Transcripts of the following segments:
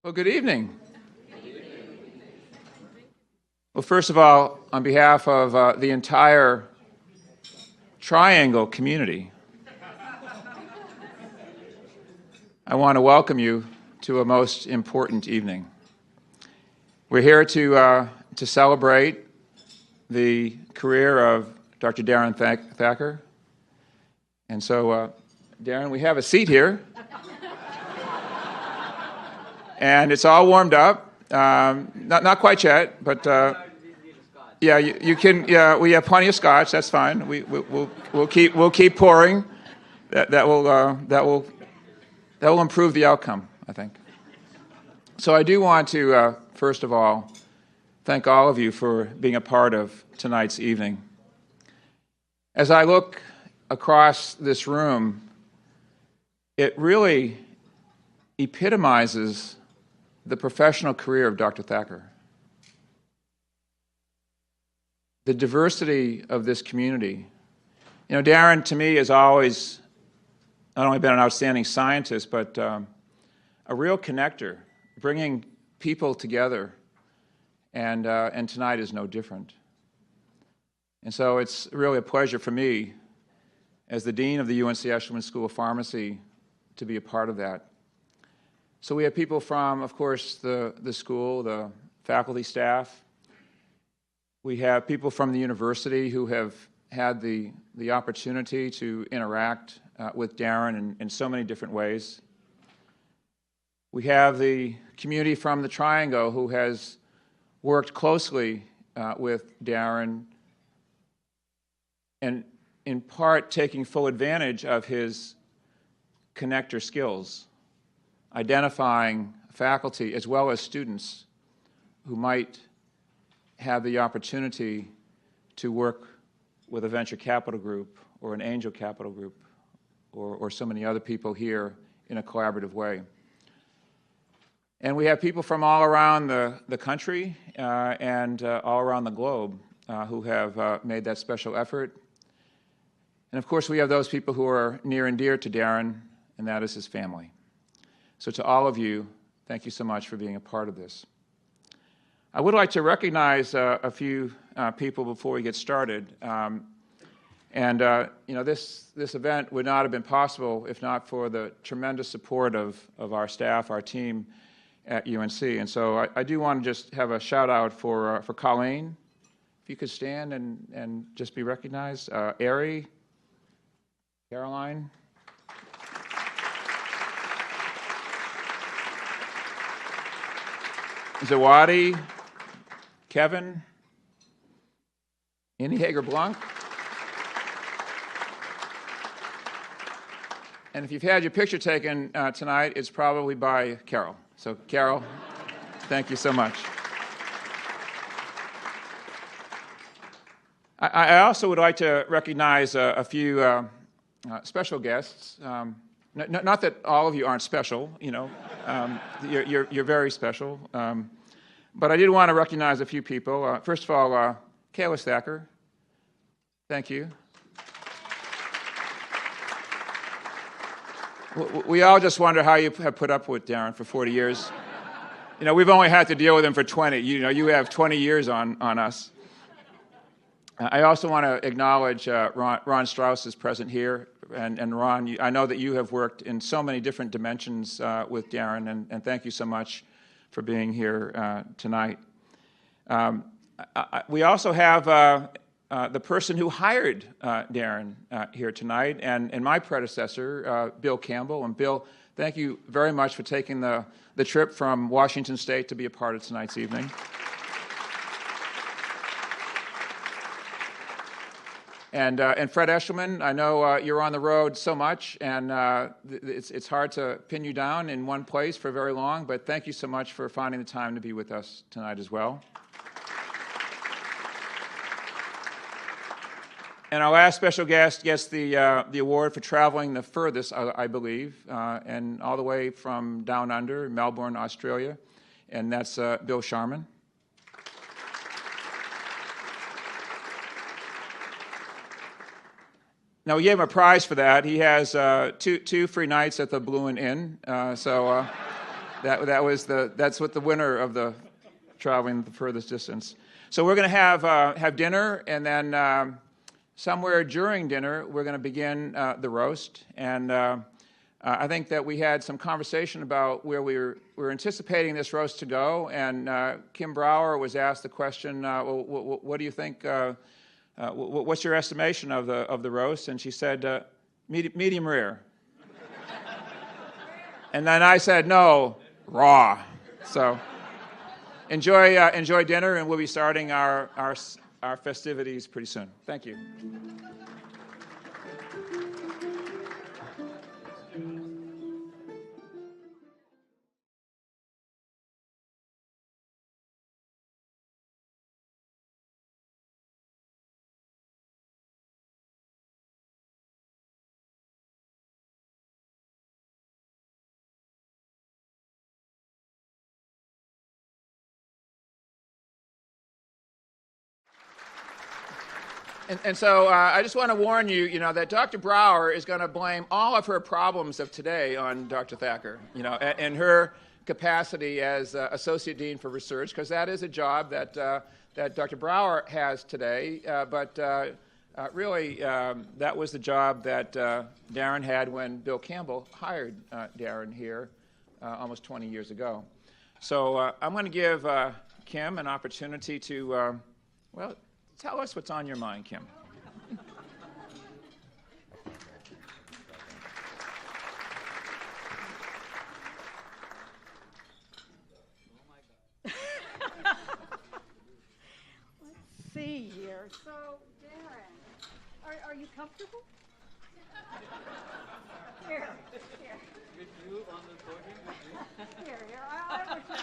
Well, good evening. Well, first of all, on behalf of the entire Triangle community, I want to welcome you to a most important evening. We're here to celebrate the career of Dr. Dhiren Thakker. And so, Darrin, we have a seat here. And it's all warmed up. Not quite yet, but yeah, you can. Yeah, we have plenty of scotch. That's fine. We'll keep pouring. That will improve the outcome, I think. So I do want to first of all thank all of you for being a part of tonight's evening. As I look across this room, it really epitomizes the professional career of Dr. Thacker. The diversity of this community. You know, Darrin, to me, has always not only been an outstanding scientist, but a real connector, bringing people together, and tonight is no different. And so it's really a pleasure for me, as the Dean of the UNC Eshelman School of Pharmacy, to be a part of that. So we have people from, of course, the school, the faculty, staff. We have people from the university who have had the opportunity to interact with Darrin in so many different ways. We have the community from the Triangle who has worked closely with Darrin and in part taking full advantage of his connector skills, identifying faculty as well as students who might have the opportunity to work with a venture capital group or an angel capital group or so many other people here in a collaborative way. And we have people from all around the country and all around the globe who have made that special effort. And of course, we have those people who are near and dear to Darrin, and that is his family. So to all of you, thank you so much for being a part of this. I would like to recognize a few people before we get started. You know, this event would not have been possible if not for the tremendous support of our staff, our team at UNC. And so I do want to just have a shout out for Colleen, if you could stand and just be recognized. Ari, Caroline. Zawadi, Kevin, Annie Hager-Blanc. And if you've had your picture taken tonight, it's probably by Carol. So Carol, thank you so much. I also would like to recognize a few special guests. Not that all of you aren't special, you know. You're very special. But I did want to recognize a few people. First of all, Kayla Thacker. Thank you. We all just wonder how you have put up with Darrin for 40 years. You know, we've only had to deal with him for 20. You know, you have 20 years on us. I also want to acknowledge Ron Strauss is present here. And Ron, I know that you have worked in so many different dimensions with Darrin, and thank you so much for being here tonight. We also have the person who hired Darrin here tonight, and my predecessor, Bill Campbell. And Bill, thank you very much for taking the trip from Washington State to be a part of tonight's evening. And Fred Eshelman, I know you're on the road so much, and it's hard to pin you down in one place for very long, but thank you so much for finding the time to be with us tonight as well. And our last special guest gets the award for traveling the furthest, I believe, and all the way from down under, Melbourne, Australia, and that's Bill Sharman. Now, we gave him a prize for that. He has two free nights at the Blue Inn, so That's what the winner of the traveling the furthest distance. So we're going to have dinner, and then somewhere during dinner we're going to begin the roast. And I think that we had some conversation about where we were anticipating this roast to go. And Kim Brower was asked the question, what do you think? What's your estimation of the roast? And she said, medium rare. And then I said, no, raw. So enjoy dinner, and we'll be starting our festivities pretty soon. Thank you. And so I just want to warn you, that Dr. Brower is going to blame all of her problems of today on Dr. Thacker, in her capacity as Associate Dean for Research, because that is a job that Dr. Brower has today. But really, that was the job that Darrin had when Bill Campbell hired Darrin here almost 20 years ago. So I'm going to give Kim an opportunity to, tell us what's on your mind, Kim. Let's see here. So, Darrin, are you comfortable? Here. With you on the podium with me? Here. I wish you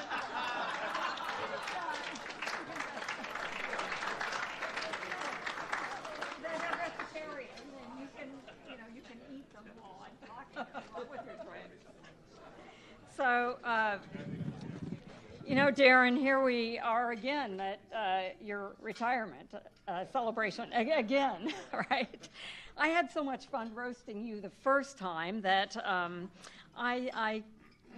They're vegetarian, and you can eat them while I'm talking along with your friends. So, Darrin, here we are again at your retirement celebration again, right? I had so much fun roasting you the first time that I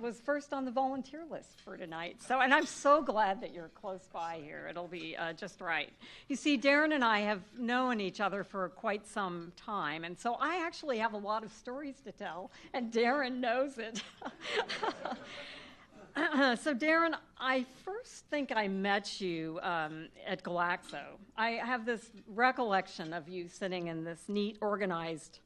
was first on the volunteer list for tonight. And I'm so glad that you're close by here. It'll be just right. You see, Darrin and I have known each other for quite some time, and so I actually have a lot of stories to tell, and Darrin knows it. So, Darrin, I first think I met you at Glaxo. I have this recollection of you sitting in this neat, organized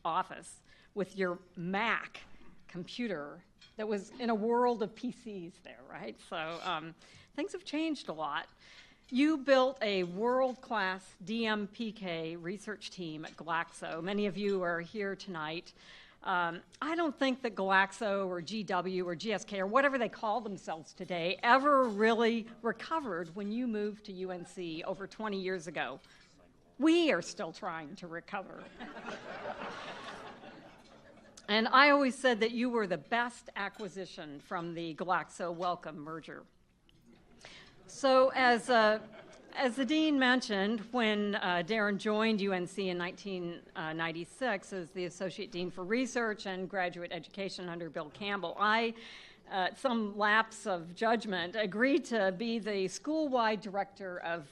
office with your Mac computer that was in a world of PCs there, right? So things have changed a lot. You built a world-class DMPK research team at Glaxo. Many of you are here tonight. I don't think that Glaxo or GW or GSK or whatever they call themselves today ever really recovered when you moved to UNC over 20 years ago. We are still trying to recover. And I always said that you were the best acquisition from the Glaxo Wellcome merger. So as the dean mentioned, when Darrin joined UNC in 1996 as the Associate Dean for Research and Graduate Education under Bill Campbell, I, some lapse of judgment, agreed to be the school-wide director of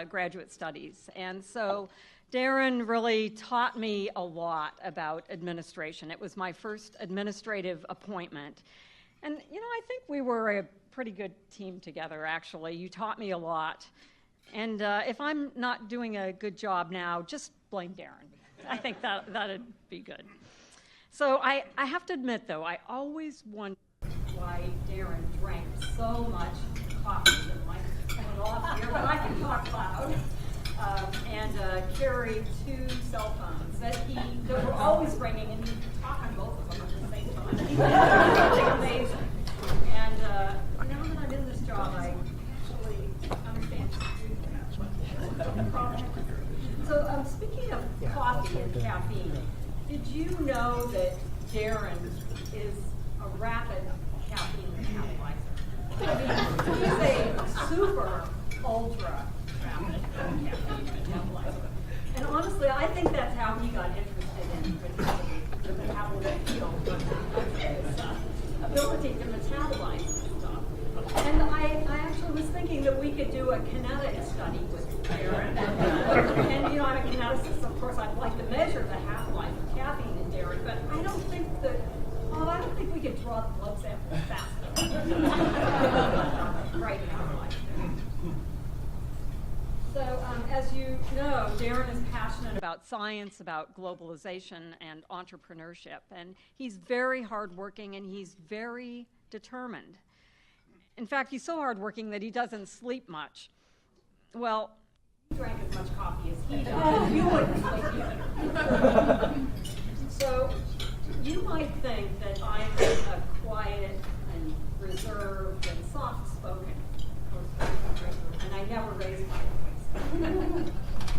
graduate studies. And so Darrin really taught me a lot about administration. It was my first administrative appointment. And, I think we were a pretty good team together, actually. You taught me a lot. And if I'm not doing a good job now, just blame Darrin. I think that'd be good. So I have to admit, though, I always wondered why Darrin drank so much coffee that might come off here, but I can talk loud. And carried 2 cell phones that were always ringing, and he could talk on both of them at the same time. Something amazing. And now that I'm in this job, I actually understand. So speaking of coffee and caffeine, did you know that Darrin is a rapid caffeine metabolizer? I mean, he's a super ultra rapid caffeine metabolizer. And honestly, I think that's how he got interested in the metabolism field. ability to metabolize this stuff. And I actually was thinking that we could do a kinetic study with Darrin. And, I'm a kineticist, of course, I'd like to measure the half-life of caffeine in dairy, but I don't think we could draw the blood samples fast enough right now. So, as you know, Darrin is passionate about science, about globalization and entrepreneurship, and he's very hardworking and he's very determined. In fact, he's so hardworking that he doesn't sleep much. Well, he drank as much coffee as he does. You wouldn't sleep either. So, you might think that I'm a quiet and reserved and soft-spoken person, and I never raise my voice.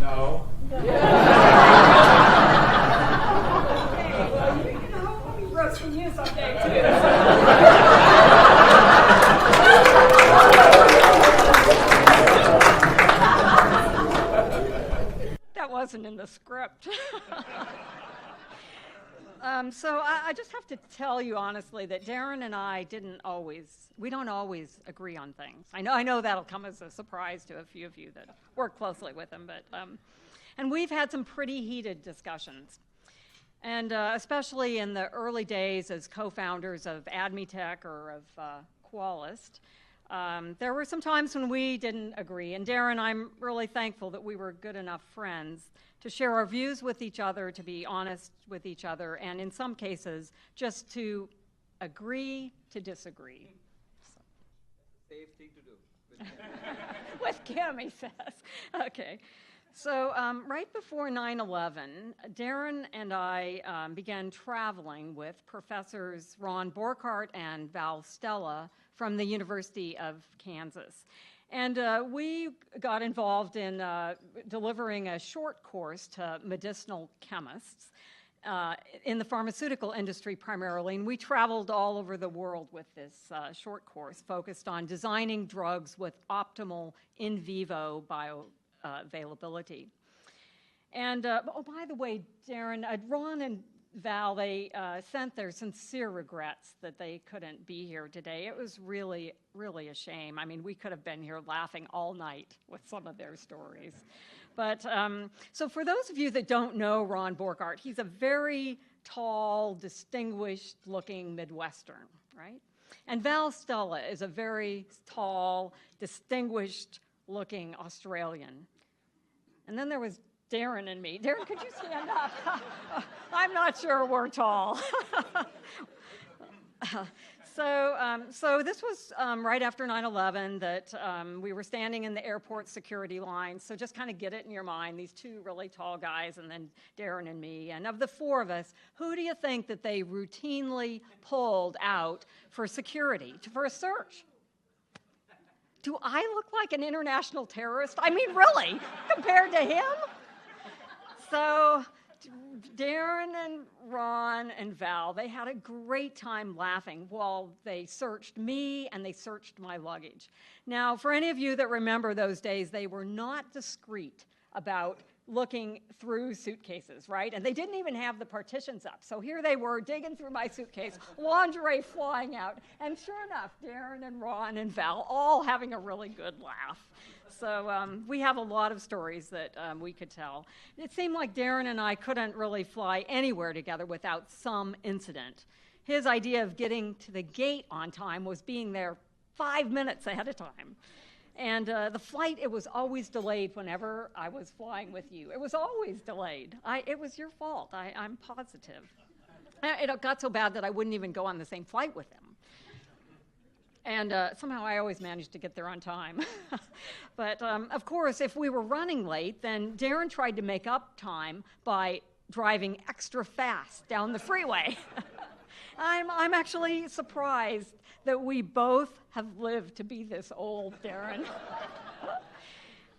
No. Okay, well, I'll be roasting you someday, too. That wasn't in the script. So I just have to tell you honestly that Darrin and I we don't always agree on things. I know that'll come as a surprise to a few of you that work closely with him, but and we've had some pretty heated discussions. And especially in the early days as co-founders of Admitech or of Qualist, there were some times when we didn't agree. And Darrin, I'm really thankful that we were good enough friends to share our views with each other, to be honest with each other, and in some cases, just to agree to disagree. Safe thing to do. With Kim, he says. Okay. So right before 9/11, Darrin and I began traveling with Professors Ron Borchardt and Val Stella from the University of Kansas. And we got involved in delivering a short course to medicinal chemists in the pharmaceutical industry primarily. And we traveled all over the world with this short course focused on designing drugs with optimal in vivo bioavailability. And, oh, by the way, Darrin, Ron and Val, they sent their sincere regrets that they couldn't be here today. It was really, really a shame. I mean, we could have been here laughing all night with some of their stories. But so for those of you that don't know Ron Borchardt, he's a very tall, distinguished-looking Midwestern, right? And Val Stella is a very tall, distinguished-looking Australian. And then there was Darrin and me. Darrin, could you stand up? I'm not sure we're tall. So this was right after 9/11 that we were standing in the airport security line. So just kind of get it in your mind, these two really tall guys and then Darrin and me. And of the four of us, who do you think that they routinely pulled out for security, for a search? Do I look like an international terrorist? I mean, really, compared to him? So Darrin and Ron and Val, they had a great time laughing while they searched me and they searched my luggage. Now, for any of you that remember those days, they were not discreet about looking through suitcases, right? And they didn't even have the partitions up. So here they were digging through my suitcase, lingerie flying out. And sure enough, Darrin and Ron and Val all having a really good laugh. So we have a lot of stories that we could tell. It seemed like Darrin and I couldn't really fly anywhere together without some incident. His idea of getting to the gate on time was being there 5 minutes ahead of time. And the flight, it was always delayed whenever I was flying with you. It was always delayed. It was your fault, I'm positive. It got so bad that I wouldn't even go on the same flight with him. And somehow I always managed to get there on time. But of course, if we were running late, then Darrin tried to make up time by driving extra fast down the freeway. I'm actually surprised that we both have lived to be this old, Darrin.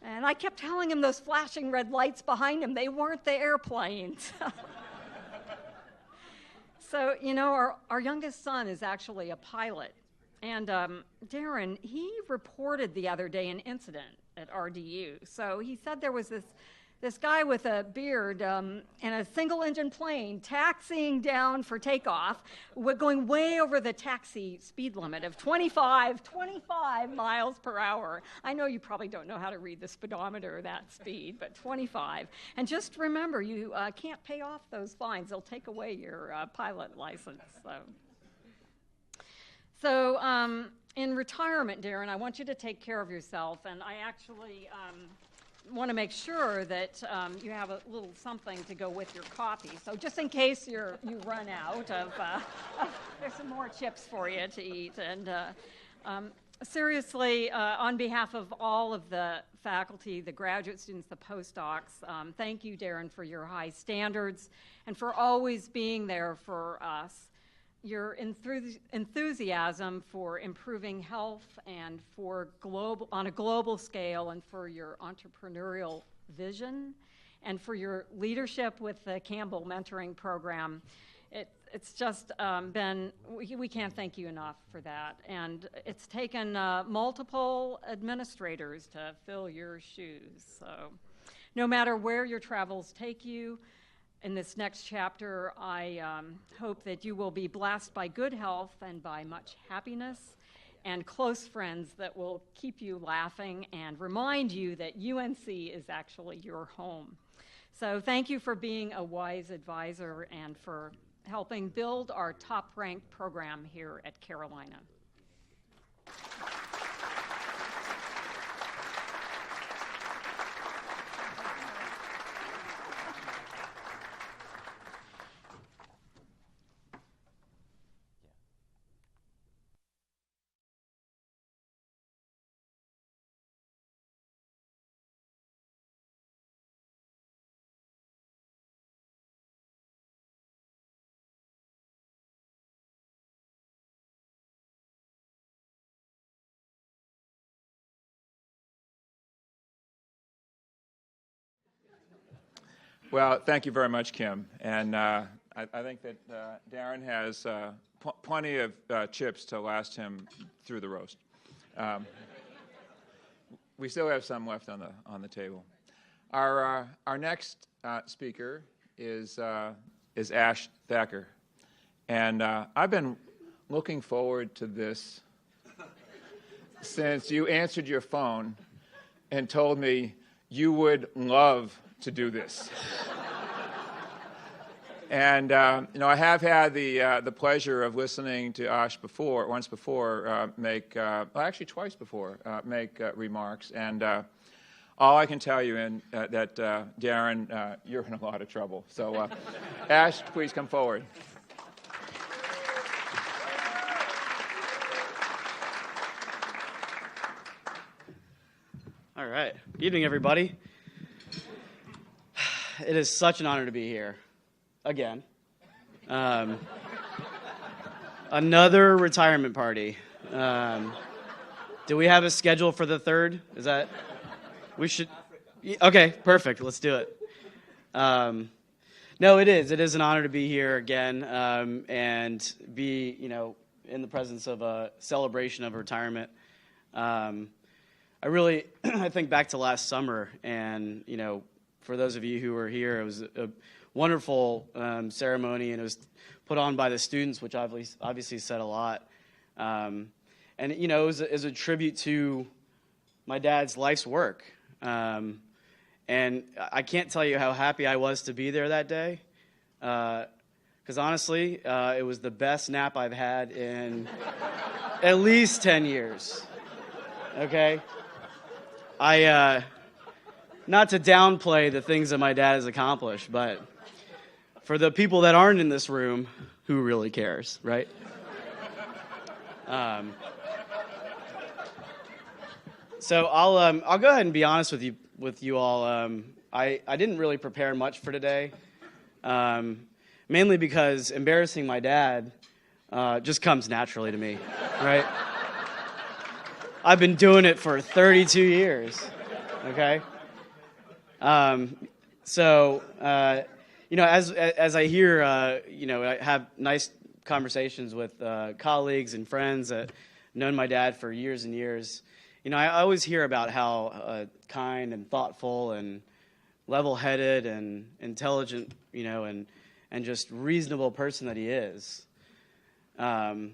And I kept telling him those flashing red lights behind him, they weren't the airplanes. So, you know, our youngest son is actually a pilot. And Darrin, he reported the other day an incident at RDU. So he said there was this this guy with a beard and a single-engine plane taxiing down for takeoff, going way over the taxi speed limit of 25 miles per hour. I know you probably don't know how to read the speedometer that speed, but 25. And just remember, you can't pay off those fines. They'll take away your pilot license. So in retirement, Darrin, I want you to take care of yourself, and I actually want to make sure that you have a little something to go with your coffee. So just in case you run out there's some more chips for you to eat. And seriously, on behalf of all of the faculty, the graduate students, the postdocs, thank you, Darrin, for your high standards and for always being there for us. Your enthusiasm for improving health and for on a global scale, and for your entrepreneurial vision, and for your leadership with the Campbell Mentoring Program. It's just we can't thank you enough for that. And it's taken multiple administrators to fill your shoes. So no matter where your travels take you, in this next chapter, I hope that you will be blessed by good health and by much happiness and close friends that will keep you laughing and remind you that UNC is actually your home. So thank you for being a wise advisor and for helping build our top-ranked program here at Carolina. Well, thank you very much, Kim. And I think that Darrin has plenty of chips to last him through the roast. We still have some left on the table. Our next speaker is Ash Thacker, and I've been looking forward to this since you answered your phone and told me you would love to do this. And I have had the pleasure of listening to Ash once before, actually twice before, make remarks. And all I can tell you that Darrin, you're in a lot of trouble. So, Ash, please come forward. All right. Good evening, everybody. It is such an honor to be here again. Another retirement party. Do we have a schedule for the third? Is that we should? Okay, perfect. Let's do it. No, it is. It is an honor to be here again and be, in the presence of a celebration of retirement. I think back to last summer, and for those of you who were here, it was a wonderful ceremony, and it was put on by the students, which obviously said a lot. And it was a tribute to my dad's life's work. And I can't tell you how happy I was to be there that day, because honestly, it was the best nap I've had in at least 10 years. Okay? Not to downplay the things that my dad has accomplished, but for the people that aren't in this room, who really cares, right? So I'll go ahead and be honest with you all. I didn't really prepare much for today, mainly because embarrassing my dad just comes naturally to me, right? I've been doing it for 32 years, okay? So as I hear, I have nice conversations with colleagues and friends that have known my dad for years and years. I always hear about how kind and thoughtful and level-headed and intelligent, and just reasonable person that he is. And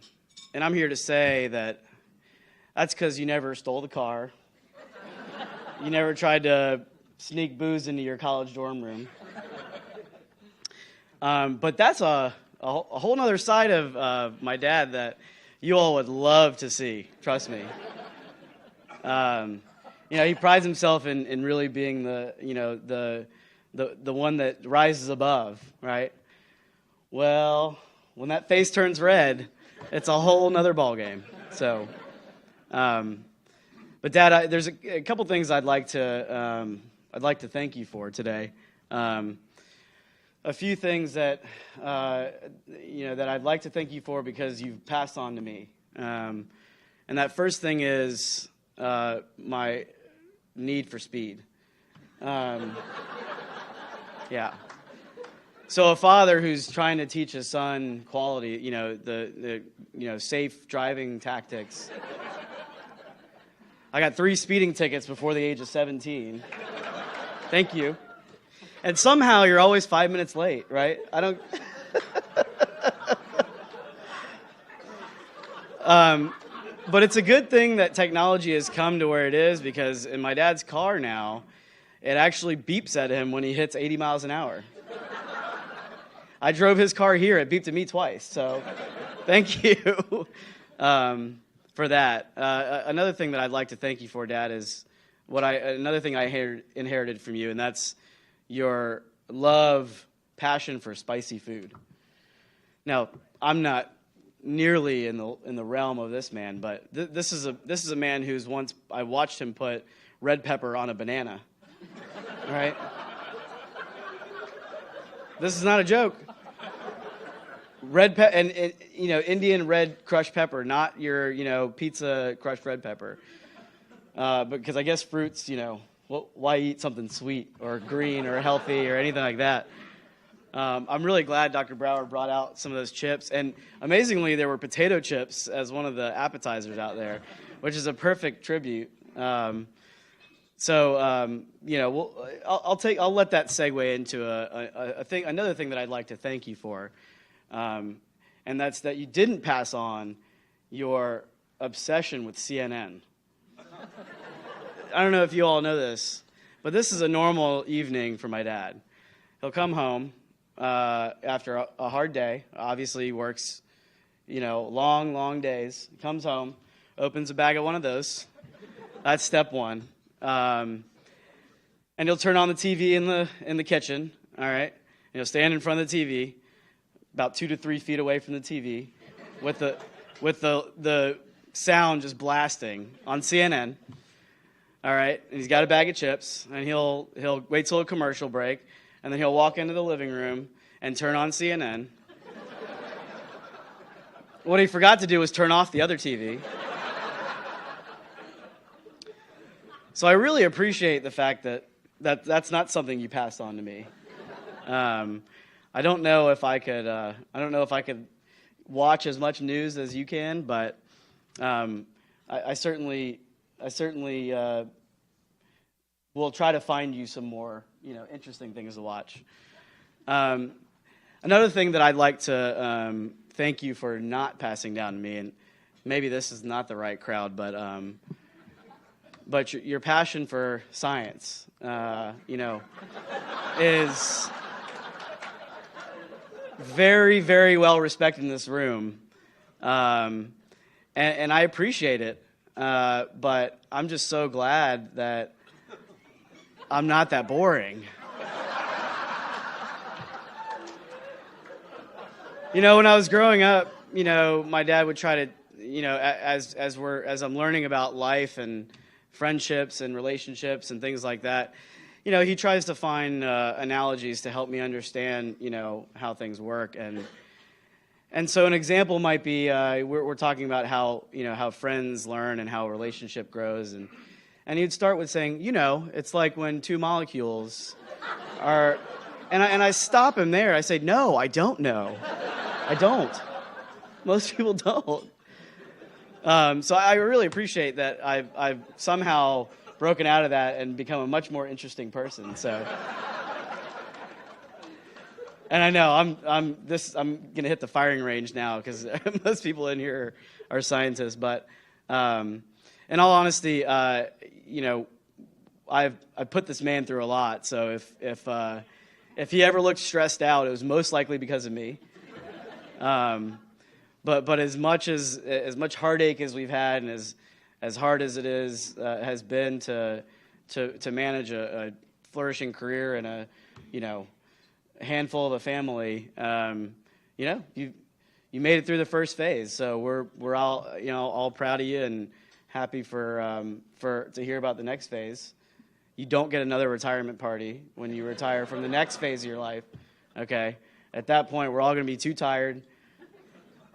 I'm here to say that that's because you never stole the car. You never tried to sneak booze into your college dorm room. But that's a whole other side of my dad that you all would love to see, trust me. He prides himself in really being the one that rises above, right? Well, when that face turns red, it's a whole nother ballgame. So, but Dad, there's a couple things I'd like to thank you for today. A few things that that I'd like to thank you for because you've passed on to me. And that first thing is my need for speed. Yeah. So a father who's trying to teach his son quality, the safe driving tactics. I got 3 speeding tickets before the age of 17. Thank you. And somehow you're always 5 minutes late, right? I don't. But it's a good thing that technology has come to where it is, because in my dad's car now, it actually beeps at him when he hits 80 miles an hour. I drove his car here. It beeped at me twice. So thank you for that. Another thing that I'd like to thank you for, Dad, is another thing I inherited from you, and that's your passion for spicy food. Now, I'm not nearly in the realm of this man, but this is a man who's once I watched him put red pepper on a banana. All right? This is not a joke. Red pepper, and Indian red crushed pepper, not your pizza crushed red pepper. Because I guess fruits, why eat something sweet or green or healthy or anything like that? I'm really glad Dr. Brower brought out some of those chips. And amazingly, there were potato chips as one of the appetizers out there, which is a perfect tribute. I'll let that segue into another thing that I'd like to thank you for. And that's that you didn't pass on your obsession with CNN. I don't know if you all know this, but this is a normal evening for my dad. He'll come home after a hard day. Obviously, he works, long, long days. He comes home, opens a bag of one of those. That's step one. And he'll turn on the TV in the kitchen. All right, and he'll stand in front of the TV, about 2 to 3 feet away from the TV, with the sound just blasting on CNN. All right, and he's got a bag of chips, and he'll wait till a commercial break, and then he'll walk into the living room and turn on CNN. What he forgot to do was turn off the other TV. So I really appreciate the fact that that's not something you passed on to me. I don't know if I could watch as much news as you can, but I certainly will try to find you some more, interesting things to watch. Another thing that I'd like to thank you for not passing down to me, and maybe this is not the right crowd, but your passion for science, is very, very well respected in this room, and I appreciate it. But I'm just so glad that I'm not that boring. When I was growing up, my dad would try to, as I'm learning about life and friendships and relationships and things like that, he tries to find analogies to help me understand, how things work. And so an example might be we're talking about how friends learn and how a relationship grows, and he'd start with saying, it's like when 2 molecules are, and I stop him there. I say, no, I don't know. I don't. Most people don't. So I really appreciate that I've somehow broken out of that and become a much more interesting person. So, and I know I'm gonna hit the firing range now because most people in here are scientists. But in all honesty, I've put this man through a lot. So if he ever looked stressed out, it was most likely because of me. But as much heartache as we've had, and as hard as it has been to manage a flourishing career and a handful of a family, you made it through the first phase. So we're all proud of you and happy to hear about the next phase. You don't get another retirement party when you retire from the next phase of your life. Okay, at that point, we're all going to be too tired.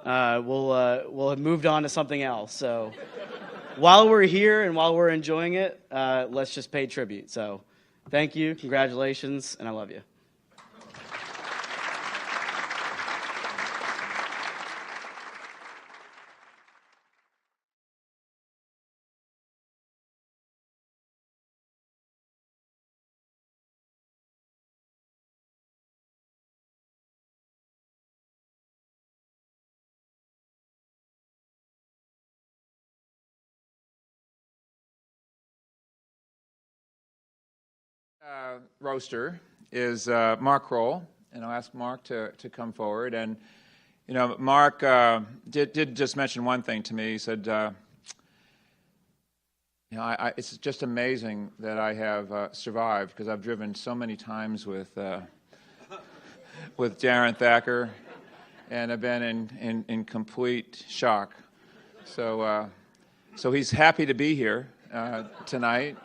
We'll have moved on to something else. So while we're here and while we're enjoying it, let's just pay tribute. So thank you, congratulations, and I love you. Roaster is Mark Kroll, and I'll ask Mark to come forward. And Mark did just mention one thing to me. He said, it's just amazing that I have survived because I've driven so many times with Dhiren Thakker, and I've been in complete shock. So he's happy to be here tonight.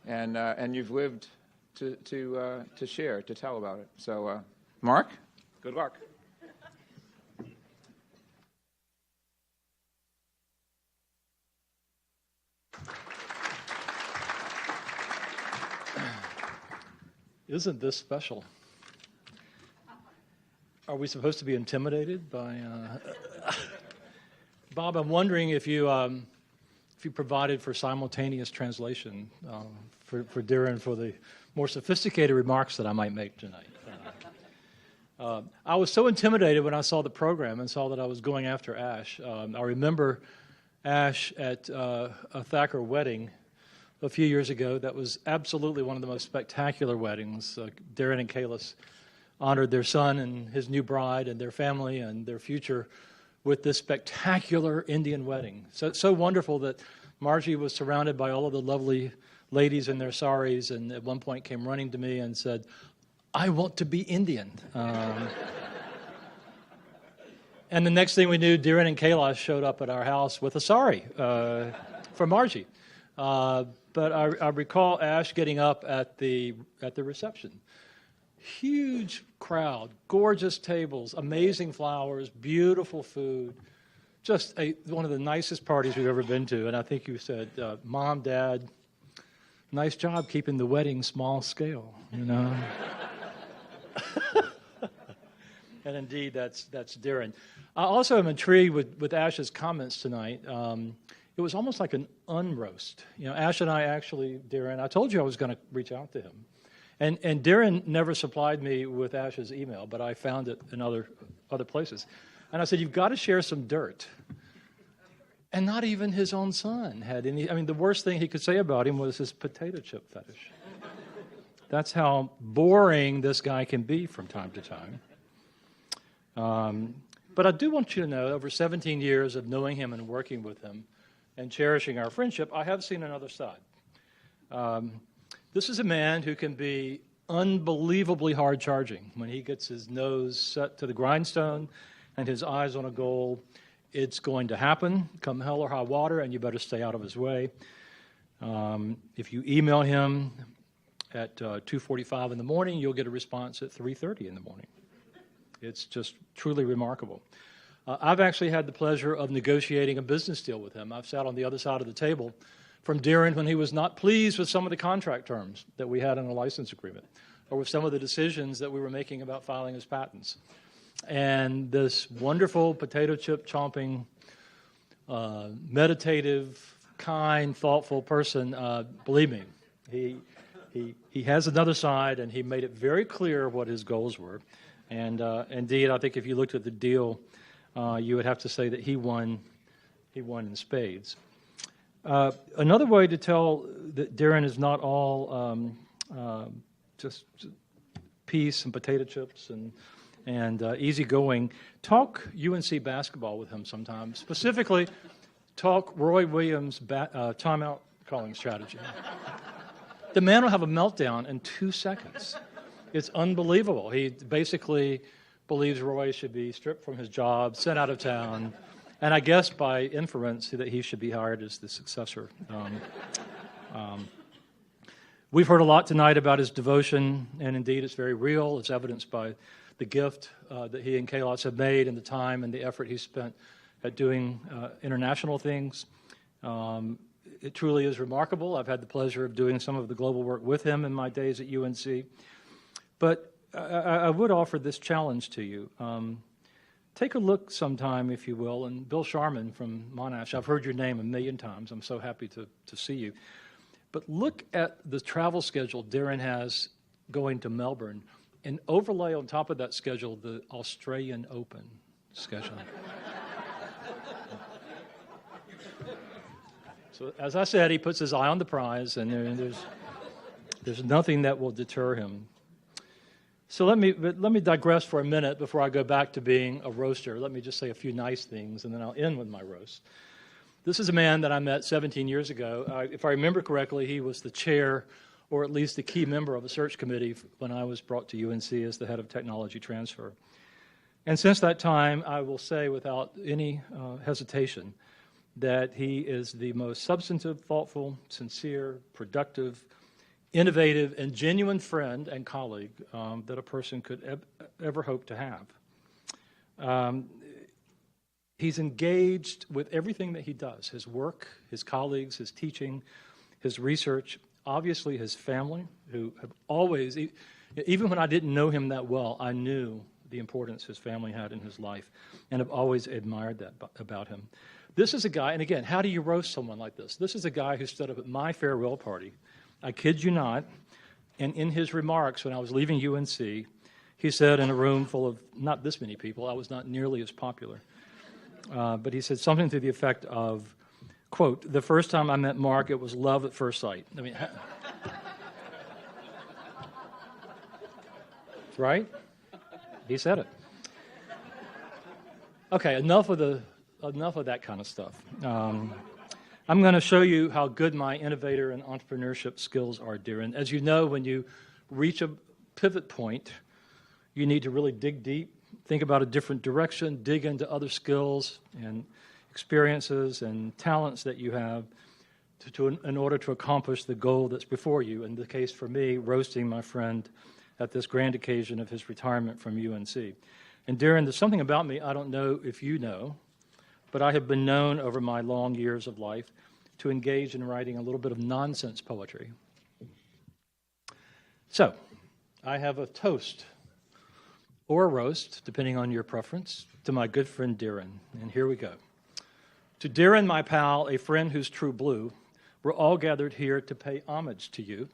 And you've lived to share, to tell about it. So, Mark, good luck. Isn't this special? Are we supposed to be intimidated by Bob? I'm wondering if you provided for simultaneous translation for Darrin for the more sophisticated remarks that I might make tonight. I was so intimidated when I saw the program and saw that I was going after Ash. I remember Ash at a Thacker wedding a few years ago. That was absolutely one of the most spectacular weddings. Darrin and Kalis honored their son and his new bride and their family and their future with this spectacular Indian wedding. So wonderful that Margie was surrounded by all of the lovely ladies in their saris, and at one point came running to me and said, "I want to be Indian." And the next thing we knew, Darrin and Kailash showed up at our house with a sari for Margie. But I recall Ash getting up at the reception. Huge crowd, gorgeous tables, amazing flowers, beautiful food. Just one of the nicest parties we've ever been to. And I think you said, Mom, Dad, nice job keeping the wedding small scale, And indeed, that's Darrin. I also am intrigued with Ash's comments tonight. It was almost like an unroast. Ash and I actually, Darrin, I told you I was going to reach out to him. And Darrin never supplied me with Ash's email, but I found it in other places. And I said, you've got to share some dirt. And not even his own son had any. The worst thing he could say about him was his potato chip fetish. That's how boring this guy can be from time to time. But I do want you to know, over 17 years of knowing him and working with him and cherishing our friendship, I have seen another side. This is a man who can be unbelievably hard-charging. When he gets his nose set to the grindstone and his eyes on a goal, it's going to happen, come hell or high water, and you better stay out of his way. If you email him at 2:45 in the morning, you'll get a response at 3:30 in the morning. It's just truly remarkable. I've actually had the pleasure of negotiating a business deal with him. I've sat on the other side of the table from Darrin when he was not pleased with some of the contract terms that we had in a license agreement, or with some of the decisions that we were making about filing his patents. And this wonderful potato chip chomping, meditative, kind, thoughtful person. Believe me, he has another side, and he made it very clear what his goals were. And indeed, I think if you looked at the deal, you would have to say that he won in spades. Another way to tell that Darrin is not all just peace and potato chips and easygoing. Talk UNC basketball with him sometime. Specifically, talk Roy Williams' timeout calling strategy. The man will have a meltdown in 2 seconds. It's unbelievable. He basically believes Roy should be stripped from his job, sent out of town, and I guess by inference that he should be hired as the successor. We've heard a lot tonight about his devotion, and indeed it's very real. It's evidenced by the gift that he and Kalos have made and the time and the effort he spent at doing international things. It truly is remarkable. I've had the pleasure of doing some of the global work with him in my days at UNC. But I would offer this challenge to you. Take a look sometime, if you will, and Bill Sharman from Monash, I've heard your name a million times. I'm so happy to see you. But look at the travel schedule Darrin has going to Melbourne and overlay on top of that schedule the Australian Open schedule. So as I said, he puts his eye on the prize, and there's nothing that will deter him. So let me digress for a minute before I go back to being a roaster. Let me just say a few nice things, and then I'll end with my roast. This is a man that I met 17 years ago. If I remember correctly, he was the chair, or at least the key member of a search committee when I was brought to UNC as the head of technology transfer. And since that time, I will say without any hesitation that he is the most substantive, thoughtful, sincere, productive, innovative, and genuine friend and colleague that a person could ever hope to have. He's engaged with everything that he does, his work, his colleagues, his teaching, his research, obviously his family, who have always, even when I didn't know him that well, I knew the importance his family had in his life, and have always admired that about him. This is a guy, and again, how do you roast someone like this? This is a guy who stood up at my farewell party, I kid you not, and in his remarks when I was leaving UNC, he said in a room full of not this many people, I was not nearly as popular, but he said something to the effect of, quote, "The first time I met Mark, it was love at first sight." I mean, right? He said it. Okay, enough of that kind of stuff. I'm going to show you how good my innovator and entrepreneurship skills are, Darrin. As you know, when you reach a pivot point, you need to really dig deep, think about a different direction, dig into other skills and experiences and talents that you have in order to accomplish the goal that's before you. In the case for me, roasting my friend at this grand occasion of his retirement from UNC. And Darrin, there's something about me I don't know if you know, but I have been known over my long years of life to engage in writing a little bit of nonsense poetry. So, I have a toast or a roast, depending on your preference, to my good friend Darrin. And here we go. To Darrin, my pal, a friend who's true blue, we're all gathered here to pay homage to you.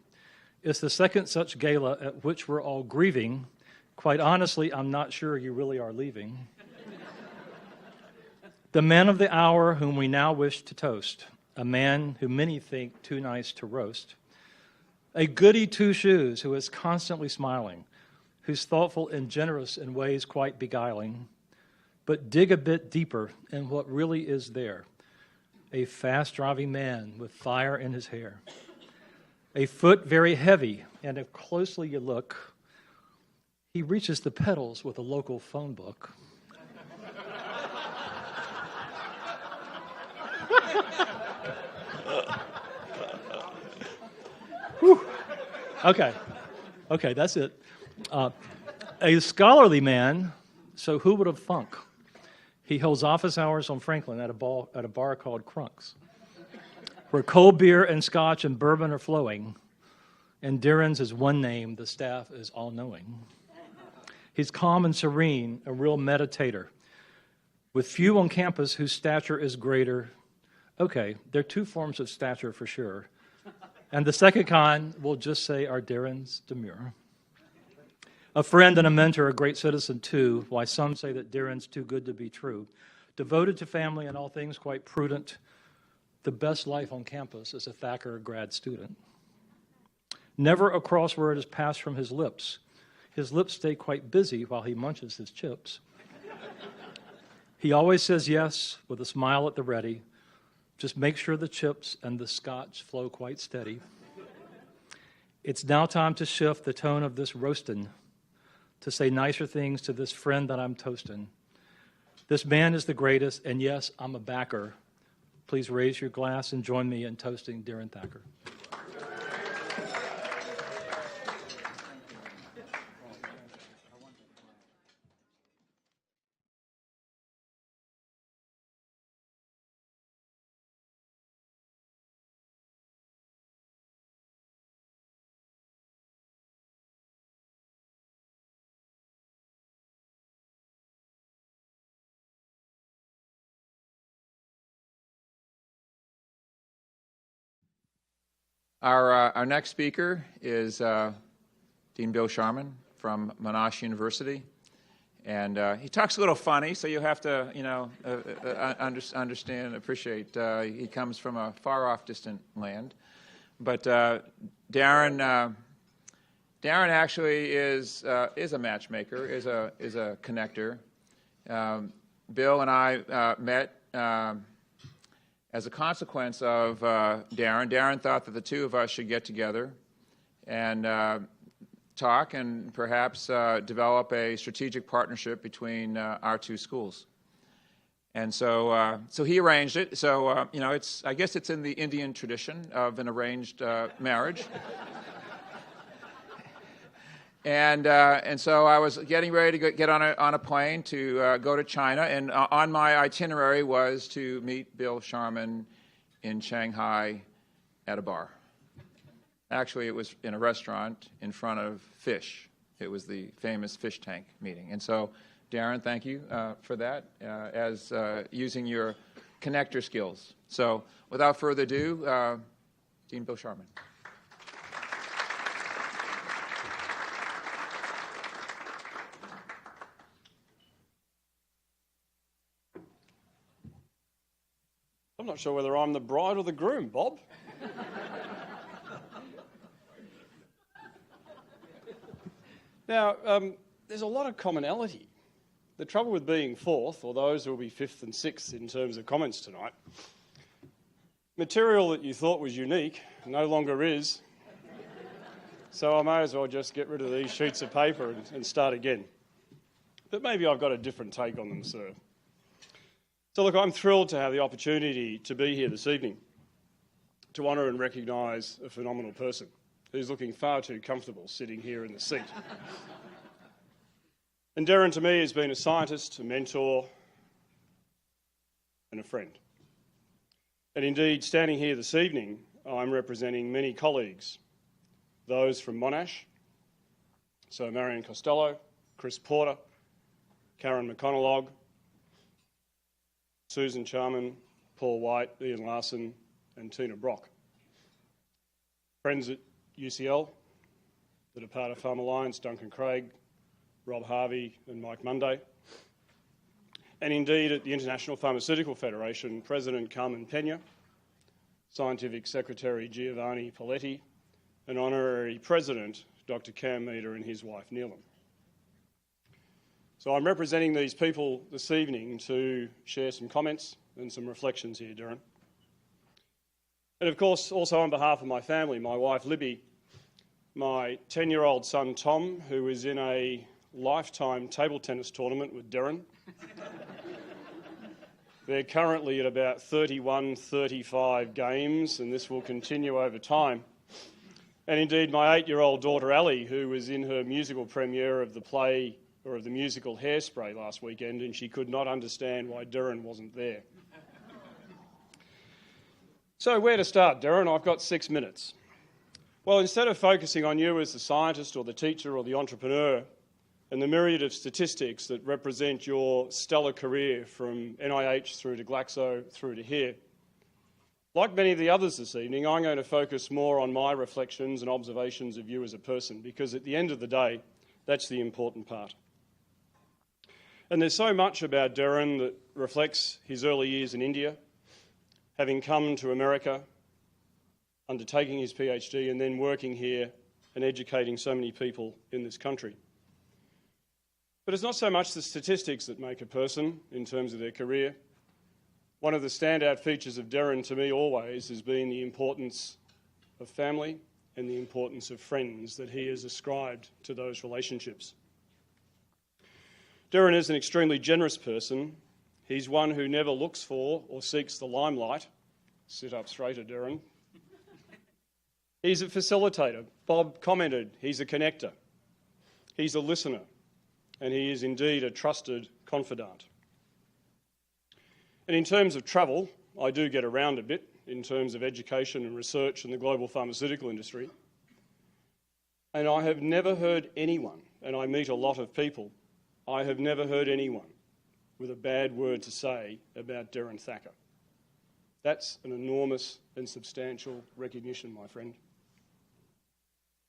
It's the second such gala at which we're all grieving. Quite honestly, I'm not sure you really are leaving. The man of the hour whom we now wish to toast, a man who many think too nice to roast, a goody two-shoes who is constantly smiling, who's thoughtful and generous in ways quite beguiling, but dig a bit deeper in what really is there, a fast-driving man with fire in his hair, a foot very heavy, and if closely you look, he reaches the pedals with a local phone book. Okay, that's it. A scholarly man, so who would have thunk? He holds office hours on Franklin at a bar called Crunk's, where cold beer and scotch and bourbon are flowing, and Darrin's is one name, the staff is all-knowing. He's calm and serene, a real meditator, with few on campus whose stature is greater, Okay, there are two forms of stature for sure. And the second kind, we'll just say, are Darrin's demure. A friend and a mentor, a great citizen too, why some say that Darrin's too good to be true. Devoted to family and all things, quite prudent. The best life on campus as a Thacker grad student. Never a cross word is passed from his lips. His lips stay quite busy while he munches his chips. He always says yes with a smile at the ready. Just make sure the chips and the scotch flow quite steady. It's now time to shift the tone of this roastin', to say nicer things to this friend that I'm toasting. This man is the greatest, and yes, I'm a backer. Please raise your glass and join me in toasting Dhiren Thakker. Our next speaker is Dean Bill Sharman from Monash University. And he talks a little funny, so you have to, understand and appreciate. He comes from a far-off, distant land. But Darrin actually is a matchmaker, is a connector. Bill and I met as a consequence of Darrin. Darrin thought that the two of us should get together and talk and perhaps develop a strategic partnership between our two schools. And so he arranged it. So, I guess it's in the Indian tradition of an arranged marriage. And so I was getting ready to get on a plane to go to China, and on my itinerary was to meet Bill Sharman in Shanghai at a bar. Actually, it was in a restaurant in front of Fish. It was the famous fish tank meeting. And so, Darrin, thank you for that, as using your connector skills. So, without further ado, Dean Bill Sharman. I'm not sure whether I'm the bride or the groom, Bob. Now, there's a lot of commonality. The trouble with being fourth, or those who will be fifth and sixth in terms of comments tonight, material that you thought was unique no longer is. So I may as well just get rid of these sheets of paper and start again. But maybe I've got a different take on them, sir. So look, I'm thrilled to have the opportunity to be here this evening to honour and recognise a phenomenal person who's looking far too comfortable sitting here in the seat. And Darrin, to me, has been a scientist, a mentor, and a friend. And indeed, standing here this evening, I'm representing many colleagues, those from Monash, so Marion Costello, Chris Porter, Karen McConalogue, Susan Charman, Paul White, Ian Larson, and Tina Brock. Friends at UCL that are part of Farm Alliance, Duncan Craig, Rob Harvey and Mike Monday. And indeed at the International Pharmaceutical Federation, President Carmen Pena, Scientific Secretary Giovanni Poletti, and Honorary President Dr. Cam Meader and his wife Neelam. So I'm representing these people this evening to share some comments and some reflections here, Darrin. And of course, also on behalf of my family, my wife Libby, my 10-year-old son Tom, who is in a lifetime table tennis tournament with Darrin. They're currently at about 31, 35 games, and this will continue over time. And indeed, my 8-year-old daughter Ali, who was in her musical premiere of the play or of the musical Hairspray last weekend, and she could not understand why Darrin wasn't there. So where to start, Darrin? I've got 6 minutes. Well, instead of focusing on you as the scientist or the teacher or the entrepreneur and the myriad of statistics that represent your stellar career from NIH through to Glaxo through to here, Like many of the others this evening, I'm going to focus more on my reflections and observations of you as a person, because at the end of the day, that's the important part. And there's so much about Darrin that reflects his early years in India, having come to America, undertaking his PhD and then working here and educating so many people in this country. But it's not so much the statistics that make a person in terms of their career. One of the standout features of Darrin to me always has been the importance of family and the importance of friends that he has ascribed to those relationships. Darrin is an extremely generous person. He's one who never looks for or seeks the limelight. Sit up straighter, Darrin. He's a facilitator. Bob commented, he's a connector. He's a listener. And he is indeed a trusted confidant. And in terms of travel, I do get around a bit in terms of education and research in the global pharmaceutical industry. And I have never heard anyone, and I meet a lot of people, I have never heard anyone with a bad word to say about Dhiren Thakker. That's an enormous and substantial recognition, my friend.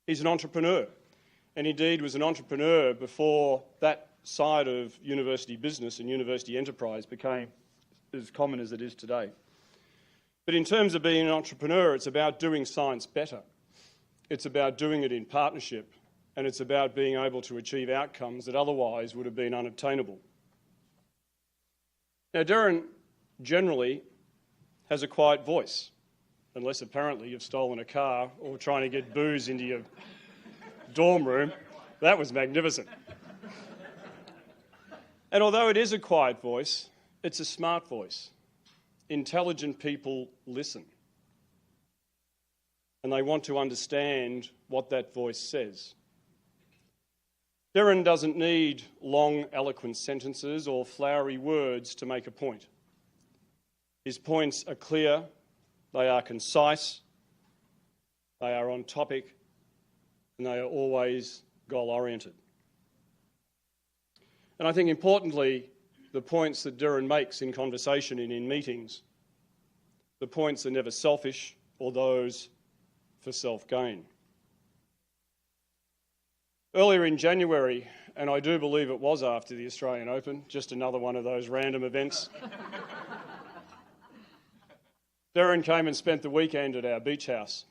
He's an entrepreneur, and indeed was an entrepreneur before that side of university business and university enterprise became as common as it is today. But in terms of being an entrepreneur, it's about doing science better. It's about doing it in partnership, and it's about being able to achieve outcomes that otherwise would have been unobtainable. Now, Darrin generally has a quiet voice, unless apparently you've stolen a car or trying to get booze into your dorm room. That was magnificent. And although it is a quiet voice, it's a smart voice. Intelligent people listen. And they want to understand what that voice says. Darrin doesn't need long, eloquent sentences or flowery words to make a point. His points are clear, they are concise, they are on topic, and they are always goal-oriented. And I think importantly, the points that Darrin makes in conversation and in meetings, the points are never selfish or those for self-gain. Earlier in January, and I do believe it was after the Australian Open, just another one of those random events, Darrin came and spent the weekend at our beach house,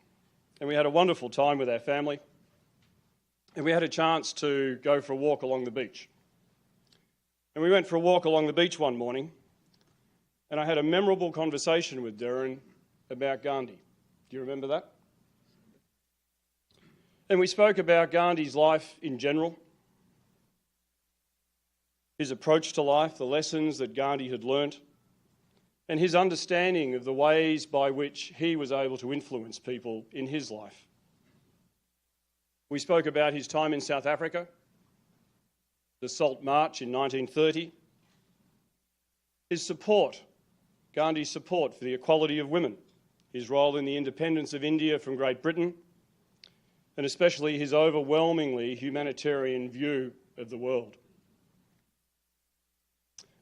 and we had a wonderful time with our family, and we had a chance to go for a walk along the beach. And we went for a walk along the beach one morning, and I had a memorable conversation with Darrin about Gandhi. Do you remember that? And we spoke about Gandhi's life in general, his approach to life, the lessons that Gandhi had learnt, and his understanding of the ways by which he was able to influence people in his life. We spoke about his time in South Africa, the Salt March in 1930, his support, Gandhi's support for the equality of women, his role in the independence of India from Great Britain, and especially his overwhelmingly humanitarian view of the world.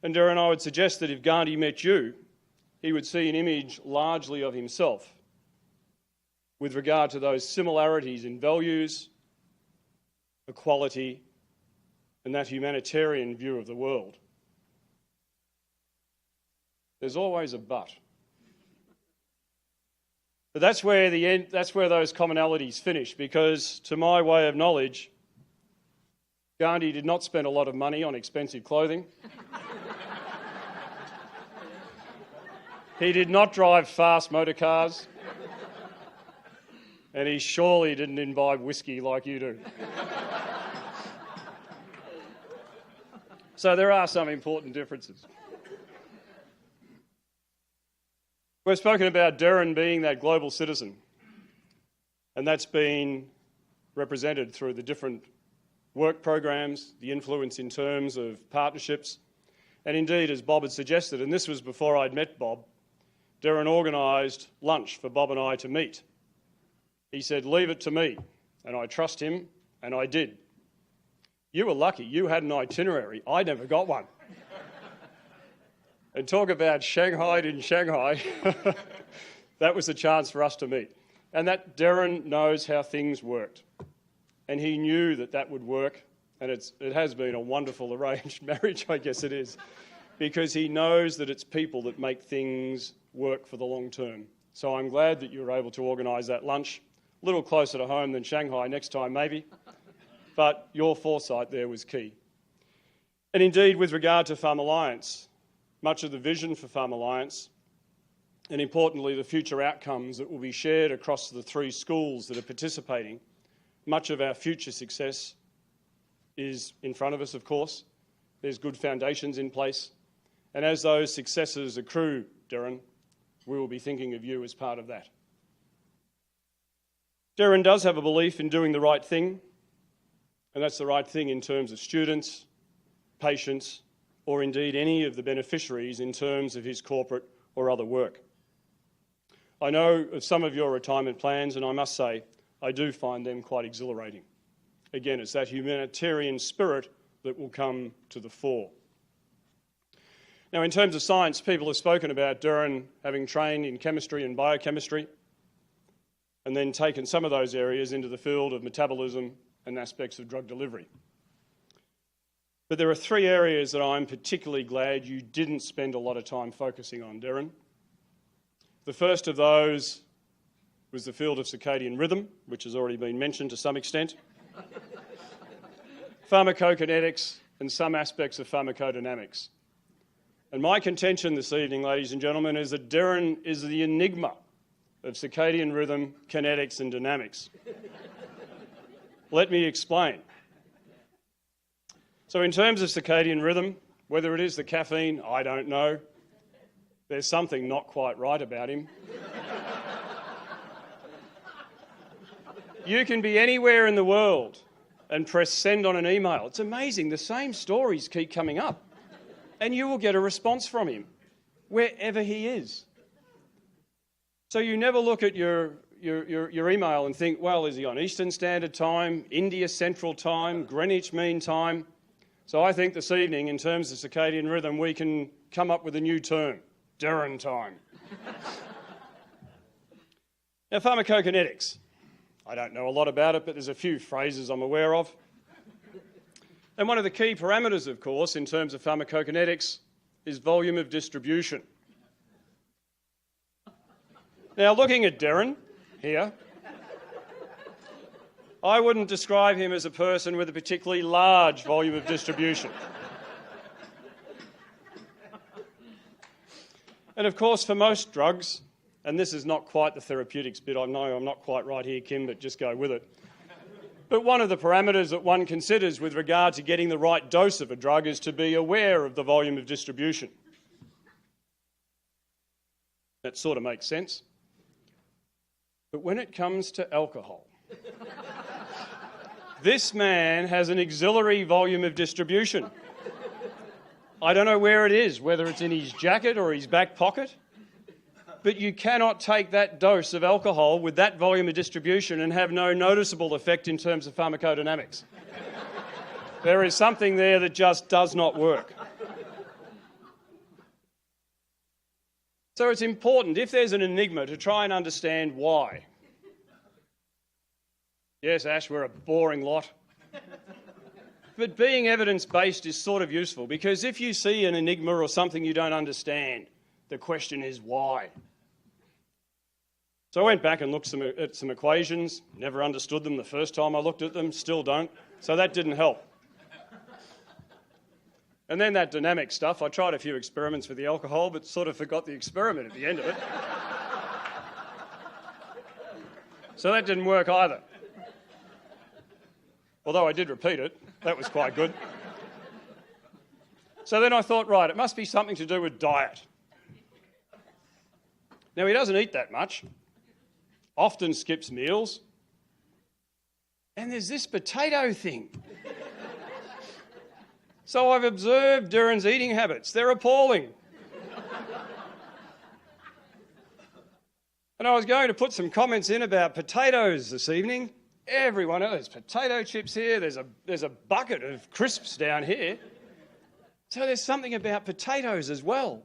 And Darrin, I would suggest that if Gandhi met you, he would see an image largely of himself with regard to those similarities in values, equality, and that humanitarian view of the world. There's always a but. But that's where those commonalities finish, because to my way of knowledge, Gandhi did not spend a lot of money on expensive clothing. He did not drive fast motor cars. And he surely didn't imbibe whiskey like you do. So there are some important differences. We've spoken about Darrin being that global citizen, and that's been represented through the different work programs, the influence in terms of partnerships, and indeed, as Bob had suggested, and this was before I'd met Bob, Darrin organised lunch for Bob and I to meet. He said, "Leave it to me," and I trust him, and I did. You were lucky. You had an itinerary. I never got one. And talk about Shanghai in Shanghai. that was the chance for us to meet. And that Darrin knows how things worked. And he knew that that would work. And it has been a wonderful arranged marriage, I guess it is, because he knows that it's people that make things work for the long term. So I'm glad that you were able to organise that lunch. A little closer to home than Shanghai next time, maybe. But your foresight there was key. And indeed, with regard to Farm Alliance, much of the vision for Farm Alliance, and importantly, the future outcomes that will be shared across the 3 schools that are participating, much of our future success is in front of us, of course. There's good foundations in place. And as those successes accrue, Darrin, we will be thinking of you as part of that. Darrin does have a belief in doing the right thing, and that's the right thing in terms of students, patients, or indeed any of the beneficiaries in terms of his corporate or other work. I know of some of your retirement plans, and I must say, I do find them quite exhilarating. Again, it's that humanitarian spirit that will come to the fore. Now, in terms of science, people have spoken about Darrin having trained in chemistry and biochemistry, and then taken some of those areas into the field of metabolism and aspects of drug delivery. But there are 3 areas that I'm particularly glad you didn't spend a lot of time focusing on, Darrin. The first of those was the field of circadian rhythm, which has already been mentioned to some extent, pharmacokinetics, and some aspects of pharmacodynamics. And my contention this evening, ladies and gentlemen, is that Darrin is the enigma of circadian rhythm, kinetics, and dynamics. Let me explain. So in terms of circadian rhythm, whether it is the caffeine, I don't know. There's something not quite right about him. You can be anywhere in the world and press send on an email. It's amazing. The same stories keep coming up. And you will get a response from him, wherever he is. So you never look at your email and think, well, is he on Eastern Standard Time, India Central Time, Greenwich Mean Time? So I think this evening, in terms of circadian rhythm, we can come up with a new term, Darrin time. Now, pharmacokinetics. I don't know a lot about it, but there's a few phrases I'm aware of. And one of the key parameters, of course, in terms of pharmacokinetics is volume of distribution. Now, looking at Darrin here, I wouldn't describe him as a person with a particularly large volume of distribution. And of course, for most drugs, and this is not quite the therapeutics bit, I know I'm not quite right here, Kim, but just go with it. But one of the parameters that one considers with regard to getting the right dose of a drug is to be aware of the volume of distribution. That sort of makes sense. But when it comes to alcohol, this man has an auxiliary volume of distribution. I don't know where it is, whether it's in his jacket or his back pocket, but you cannot take that dose of alcohol with that volume of distribution and have no noticeable effect in terms of pharmacodynamics. There is something there that just does not work. So it's important, if there's an enigma, to try and understand why. Yes, Ash, we're a boring lot. But being evidence-based is sort of useful, because if you see an enigma or something you don't understand, the question is why. So I went back and looked at some equations, never understood them the first time I looked at them, still don't, so that didn't help. And then that dynamic stuff, I tried a few experiments with the alcohol, but sort of forgot the experiment at the end of it. So that didn't work either. Although I did repeat it, that was quite good. So then I thought, right, it must be something to do with diet. Now, he doesn't eat that much, often skips meals, and there's this potato thing. So I've observed Darrin's eating habits. They're appalling. And I was going to put some comments in about potatoes this evening. Everyone else, there's potato chips here, there's a bucket of crisps down here. So there's something about potatoes as well.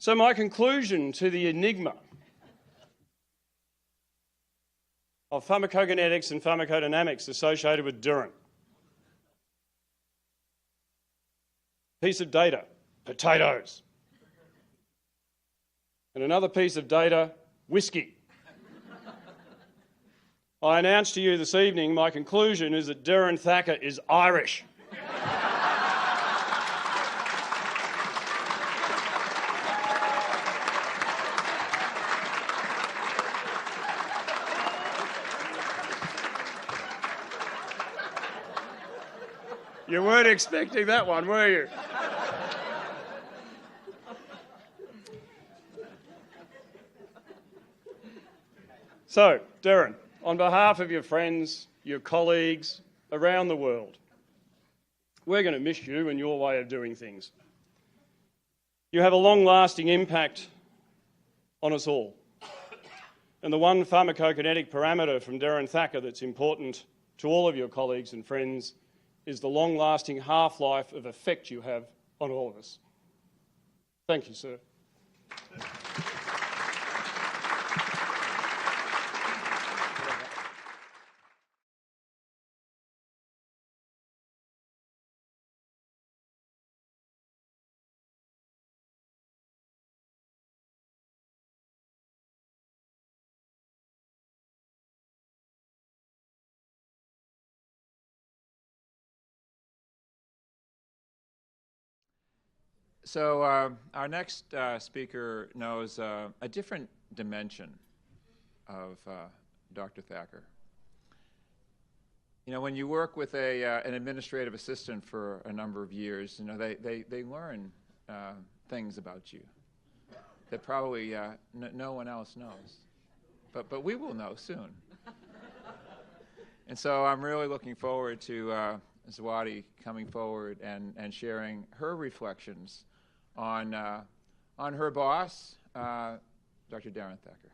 So my conclusion to the enigma of pharmacokinetics and pharmacodynamics associated with Dhiren. Piece of data, potatoes. And another piece of data, whiskey. I announce to you this evening my conclusion is that Dhiren Thakker is Irish. You weren't expecting that one, were you? So, Darrin, on behalf of your friends, your colleagues around the world, we're going to miss you and your way of doing things. You have a long-lasting impact on us all. And the one pharmacokinetic parameter from Dhiren Thakker that's important to all of your colleagues and friends is the long-lasting half-life of effect you have on all of us. Thank you, sir. So our next speaker knows a different dimension of Dr. Thacker. You know, when you work with an administrative assistant for a number of years, you know, they learn things about you that probably no one else knows. But we will know soon. And so I'm really looking forward to Zawadi coming forward and sharing her reflections on her boss, Dr. Dhiren Thakker.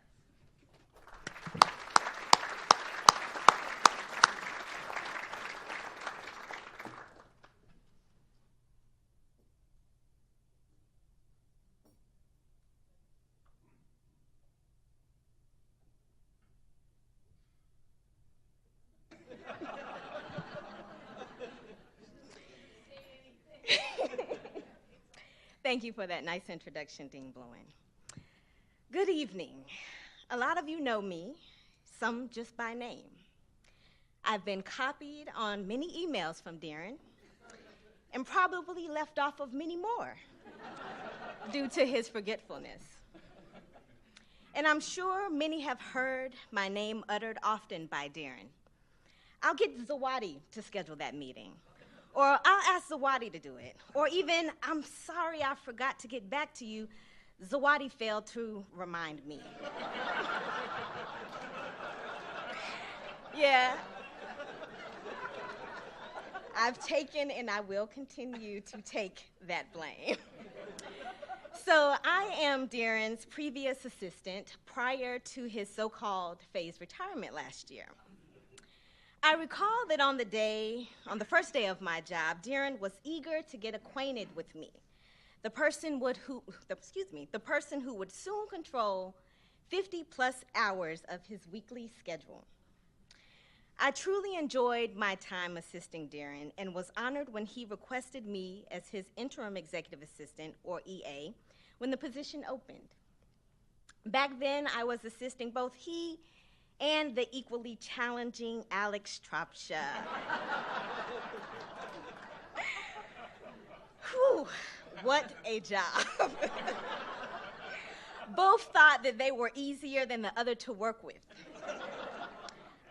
Thank you for that nice introduction, Dean Bluen. Good evening. A lot of you know me, some just by name. I've been copied on many emails from Darrin and probably left off of many more due to his forgetfulness. And I'm sure many have heard my name uttered often by Darrin. I'll get Zawadi to schedule that meeting. Or I'll ask Zawadi to do it. Or even, I'm sorry I forgot to get back to you. Zawadi failed to remind me. Yeah. I've taken and I will continue to take that blame. So I am Darrin's previous assistant prior to his so-called phased retirement last year. I recall that on the first day of my job, Darrin was eager to get acquainted with me, the person who would soon control 50+ hours of his weekly schedule. I truly enjoyed my time assisting Darrin and was honored when he requested me as his interim executive assistant, or EA, when the position opened. Back then, I was assisting both he and the equally challenging Alex Tropsha. Whew, what a job. Both thought that they were easier than the other to work with.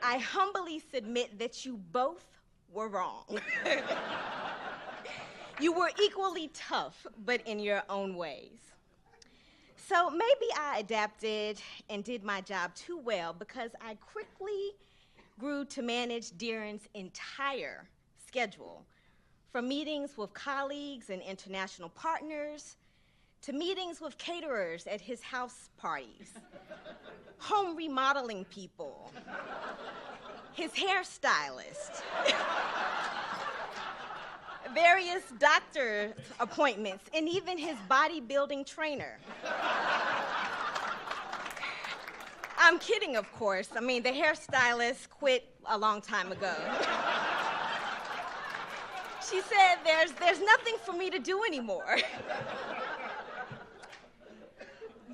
I humbly submit that you both were wrong. You were equally tough, but in your own ways. So maybe I adapted and did my job too well because I quickly grew to manage Darrin's entire schedule, from meetings with colleagues and international partners to meetings with caterers at his house parties, home remodeling people, his hairstylist, various doctor appointments, and even his bodybuilding trainer. I'm kidding, of course. I mean, the hairstylist quit a long time ago. She said, there's nothing for me to do anymore.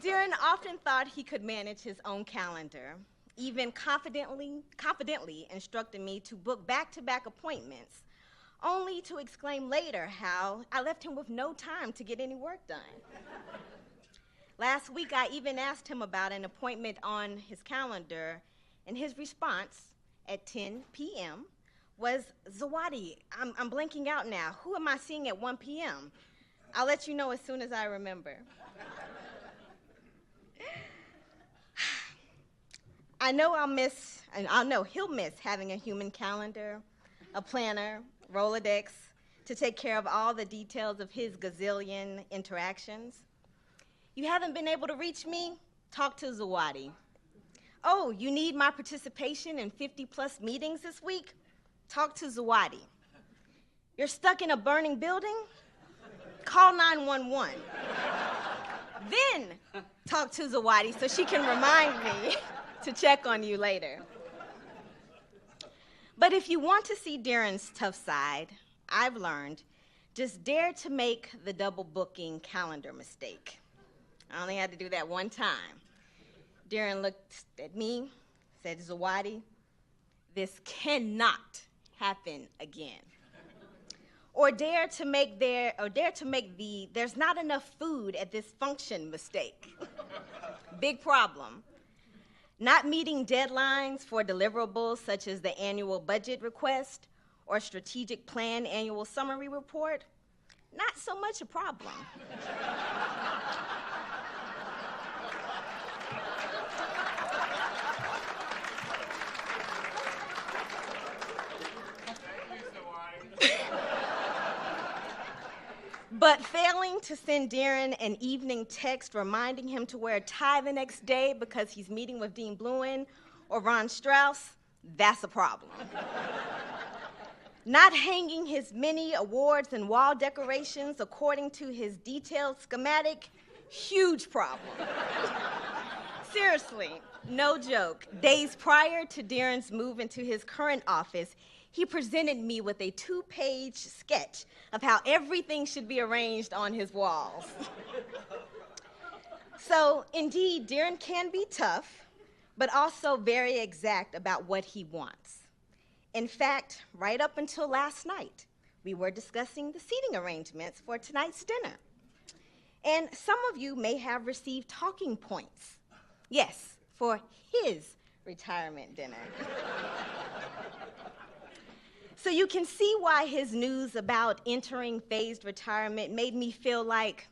Darrin often thought he could manage his own calendar, even confidently instructed me to book back-to-back appointments, only to exclaim later how I left him with no time to get any work done. Last week, I even asked him about an appointment on his calendar, and his response at 10 p.m. was, Zawadi, I'm blanking out now. Who am I seeing at 1 p.m.? I'll let you know as soon as I remember. I know I'll know he'll miss having a human calendar, a planner, Rolodex, to take care of all the details of his gazillion interactions. You haven't been able to reach me? Talk to Zawadi. Oh, you need my participation in 50+ meetings this week? Talk to Zawadi. You're stuck in a burning building? Call 911. Then talk to Zawadi so she can remind me to check on you later. But if you want to see Darrin's tough side, I've learned, just dare to make the double booking calendar mistake. I only had to do that one time. Darrin looked at me, said, Zawadi, this cannot happen again. Or dare to make the there's not enough food at this function mistake. Big problem. Not meeting deadlines for deliverables such as the annual budget request or strategic plan annual summary report, not so much a problem. But failing to send Darrin an evening text reminding him to wear a tie the next day because he's meeting with Dean Bluen or Ron Strauss, that's a problem. Not hanging his many awards and wall decorations according to his detailed schematic, huge problem. Seriously, no joke. Days prior to Darrin's move into his current office, he presented me with a 2-page sketch of how everything should be arranged on his walls. So, indeed, Darrin can be tough, but also very exact about what he wants. In fact, right up until last night, we were discussing the seating arrangements for tonight's dinner. And some of you may have received talking points. Yes, for his retirement dinner. So you can see why his news about entering phased retirement made me feel like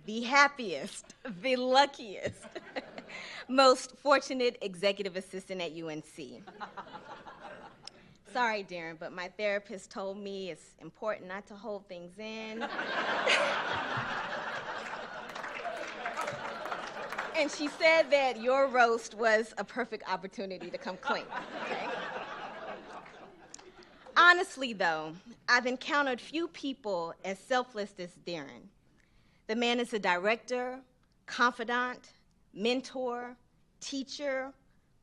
the happiest, the luckiest, most fortunate executive assistant at UNC. Sorry, Darrin, but my therapist told me it's important not to hold things in. And she said that your roast was a perfect opportunity to come clean, okay? Honestly, though, I've encountered few people as selfless as Darrin. The man is a director, confidant, mentor, teacher,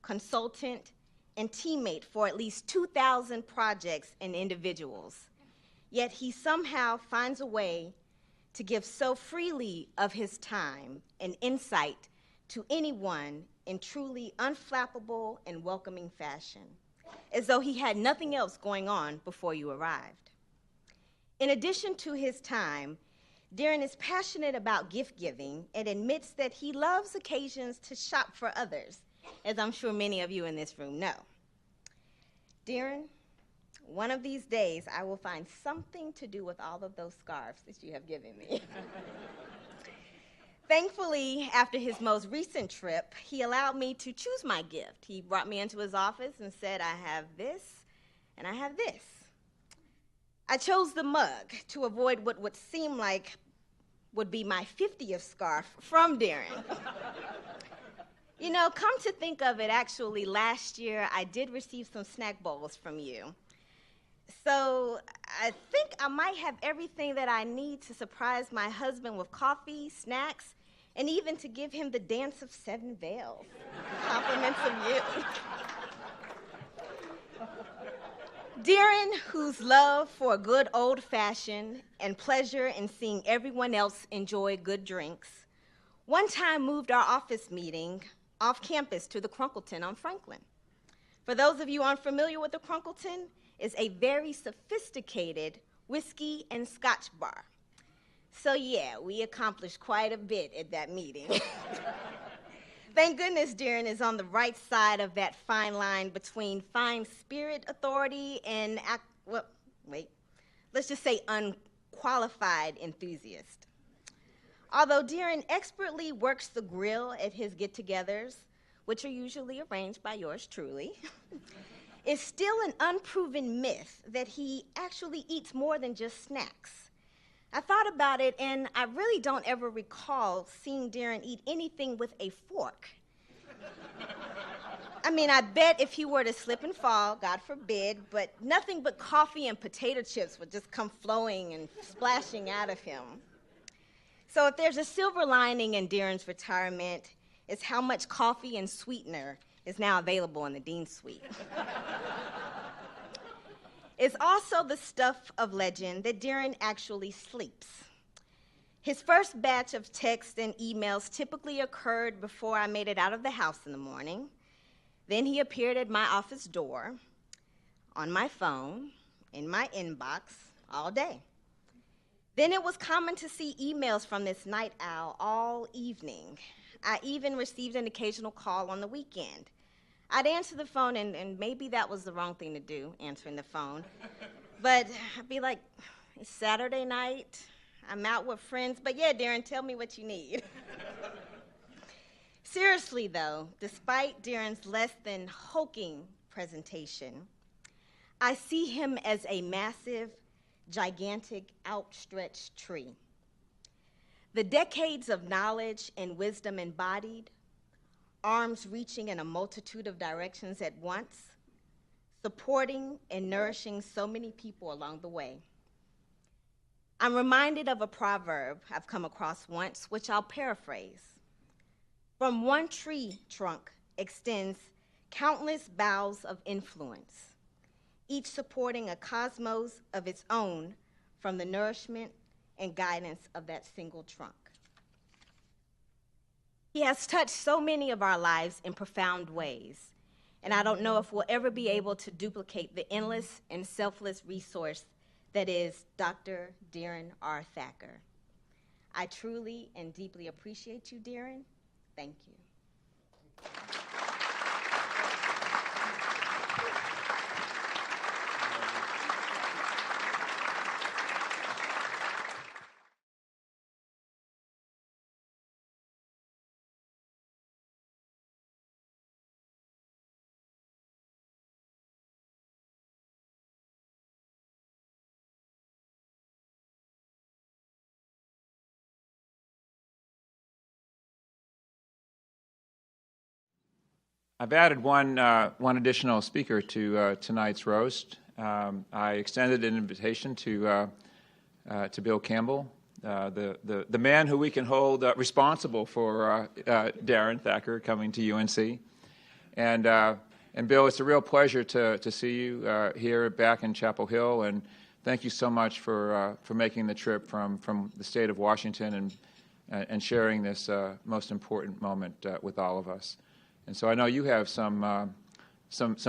consultant, and teammate for at least 2,000 projects and individuals. Yet he somehow finds a way to give so freely of his time and insight to anyone in truly unflappable and welcoming fashion, as though he had nothing else going on before you arrived. In addition to his time, Darrin is passionate about gift giving and admits that he loves occasions to shop for others, as I'm sure many of you in this room know. Darrin, one of these days I will find something to do with all of those scarves that you have given me. Thankfully, after his most recent trip, he allowed me to choose my gift. He brought me into his office and said, I have this and I have this. I chose the mug to avoid what would seem like would be my 50th scarf from Darrin. You know, come to think of it, actually, last year I did receive some snack bowls from you. So I think I might have everything that I need to surprise my husband with coffee, snacks, and even to give him the dance of 7 veils. Compliments of you. Darrin, whose love for a good old-fashioned and pleasure in seeing everyone else enjoy good drinks, one time moved our office meeting off campus to the Crunkleton on Franklin. For those of you unfamiliar with the Crunkleton, it's a very sophisticated whiskey and scotch bar. So yeah, we accomplished quite a bit at that meeting. Thank goodness Darrin is on the right side of that fine line between fine spirit authority and, let's just say unqualified enthusiast. Although Darrin expertly works the grill at his get-togethers, which are usually arranged by yours truly, it's still an unproven myth that he actually eats more than just snacks. I thought about it, and I really don't ever recall seeing Darrin eat anything with a fork. I mean, I bet if he were to slip and fall, God forbid, but nothing but coffee and potato chips would just come flowing and splashing out of him. So if there's a silver lining in Darrin's retirement, it's how much coffee and sweetener is now available in the Dean Suite. It's also the stuff of legend that Darrin actually sleeps. His first batch of texts and emails typically occurred before I made it out of the house in the morning. Then he appeared at my office door, on my phone, in my inbox, all day. Then it was common to see emails from this night owl all evening. I even received an occasional call on the weekend. I'd answer the phone, and maybe that was the wrong thing to do, answering the phone. But I'd be like, it's Saturday night, I'm out with friends, but yeah, Darrin, tell me what you need. Seriously, though, despite Darrin's less than hulking presentation, I see him as a massive, gigantic, outstretched tree. The decades of knowledge and wisdom embodied, arms reaching in a multitude of directions at once, supporting and nourishing so many people along the way. I'm reminded of a proverb I've come across once, which I'll paraphrase. From one tree trunk extends countless boughs of influence, each supporting a cosmos of its own from the nourishment and guidance of that single trunk. He has touched so many of our lives in profound ways, and I don't know if we'll ever be able to duplicate the endless and selfless resource that is Dr. Dhiren R. Thacker. I truly and deeply appreciate you, Darrin. Thank you. I've added one additional speaker to tonight's roast. I extended an invitation to Bill Campbell, the man who we can hold responsible for Dhiren Thakker coming to UNC. And Bill, it's a real pleasure to see you here back in Chapel Hill, and thank you so much for making the trip from the state of Washington and sharing this most important moment with all of us. And so I know you have some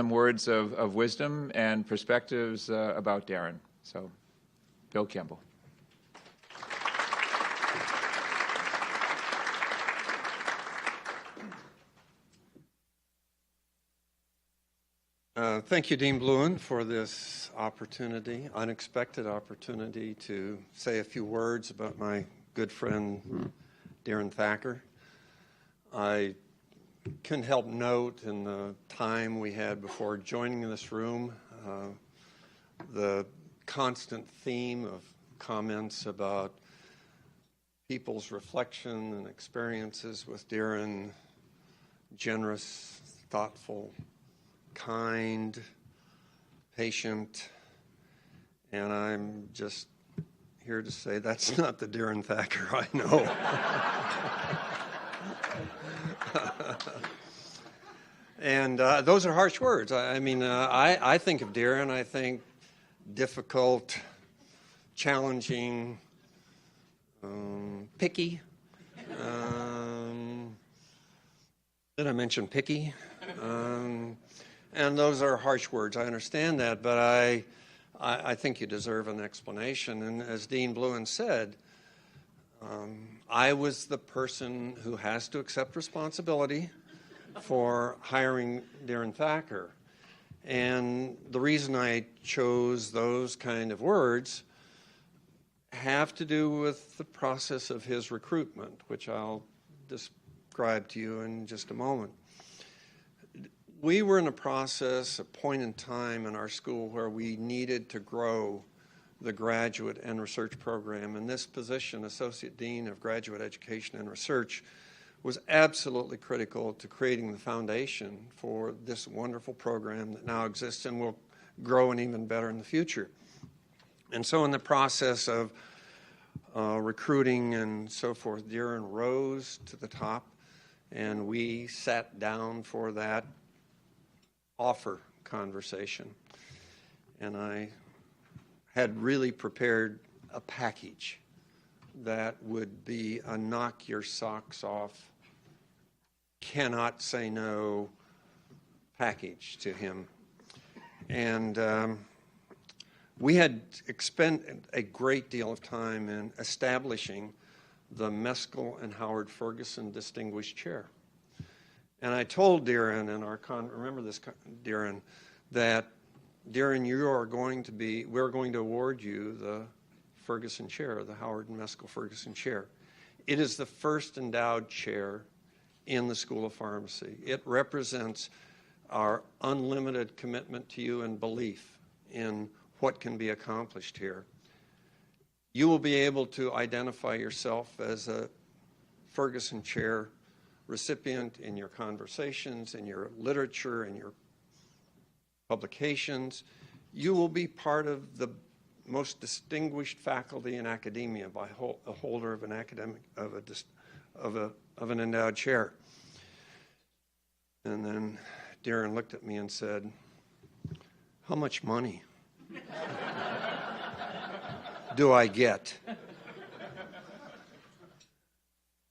words of wisdom and perspectives about Darrin. So, Bill Campbell. Thank you, Dean Bluen, for this opportunity, unexpected opportunity to say a few words about my good friend, Dhiren Thakker. I couldn't help note in the time we had before joining this room the constant theme of comments about people's reflection and experiences with Dhiren, generous, thoughtful, kind, patient, And I'm just here to say that's not the Dhiren Thacker I know. And those are harsh words. I mean, I think of Darrin, I think difficult, challenging, picky. Did I mention picky? And those are harsh words. I understand that, but I think you deserve an explanation. And as Dean Bluen said, I was the person who has to accept responsibility for hiring Dhiren Thakker. And the reason I chose those kind of words have to do with the process of his recruitment, which I'll describe to you in just a moment. We were in a process, a point in time in our school where we needed to grow the graduate and research program. And this position, Associate Dean of Graduate Education and Research, was absolutely critical to creating the foundation for this wonderful program that now exists and will grow and even better in the future. And so in the process of recruiting and so forth, Darrin rose to the top, and we sat down for that offer conversation. And I had really prepared a package that would be a knock your socks off, cannot say no package to him. And we had expended a great deal of time in establishing the Meskel and Howard Ferguson Distinguished Chair. And I told Darrin in our remember this, Darrin, that Darrin, we're going to award you the Ferguson Chair, the Howard and Meskel Ferguson Chair. It is the first endowed chair in the School of Pharmacy. It represents our unlimited commitment to you and belief in what can be accomplished here. You will be able to identify yourself as a Ferguson Chair recipient in your conversations, in your literature, in your publications. You will be part of the most distinguished faculty in academia by a holder of an academic of an endowed chair. And then Darrin looked at me and said, "How much money do I get?"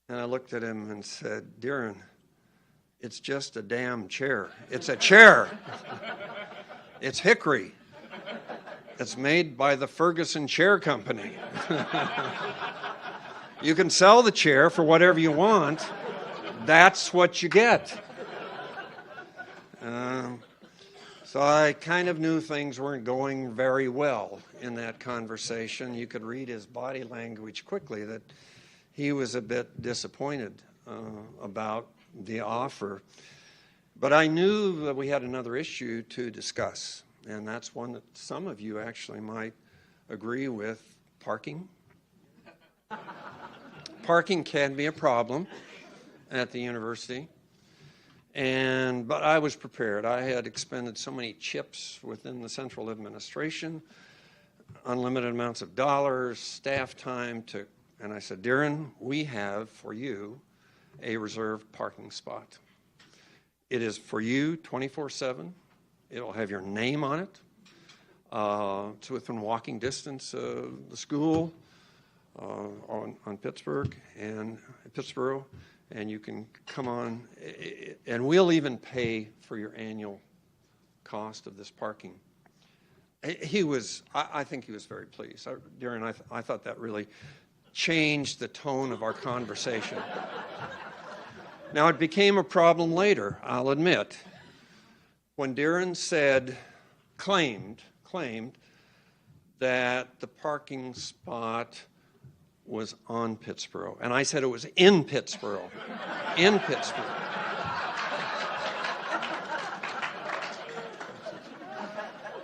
And I looked at him and said, "Darrin, it's just a damn chair. It's a chair. It's hickory. It's made by the Ferguson Chair Company. You can sell the chair for whatever you want. That's what you get." So I kind of knew things weren't going very well in that conversation. You could read his body language quickly that he was a bit disappointed about the offer. But I knew that we had another issue to discuss, and that's one that some of you actually might agree with: parking. Parking can be a problem at the university, but I was prepared. I had expended so many chips within the central administration, unlimited amounts of dollars, staff time, and I said, "Darrin, we have for you a reserved parking spot. It is for you 24/7. It'll have your name on it. It's within walking distance of the school on Pittsburgh, and you can come on, and we'll even pay for your annual cost of this parking." I think he was very pleased. Darrin, I thought that really changed the tone of our conversation. Now, it became a problem later, I'll admit, when Darrin claimed that the parking spot was on Pittsboro. And I said it was in Pittsboro. In Pittsboro.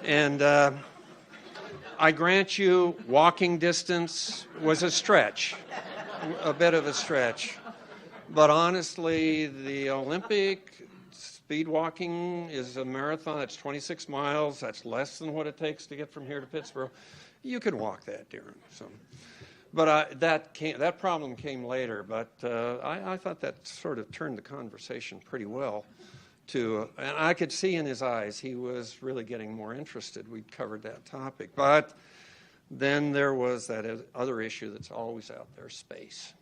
And I grant you, walking distance was a stretch, a bit of a stretch. But honestly, the Olympic speed walking is a marathon. That's 26 miles. That's less than what it takes to get from here to Pittsboro. You can walk that, Darrin. So, but that problem came later. But I thought that sort of turned the conversation pretty well. And I could see in his eyes he was really getting more interested. We'd covered that topic. But then there was that other issue that's always out there, space.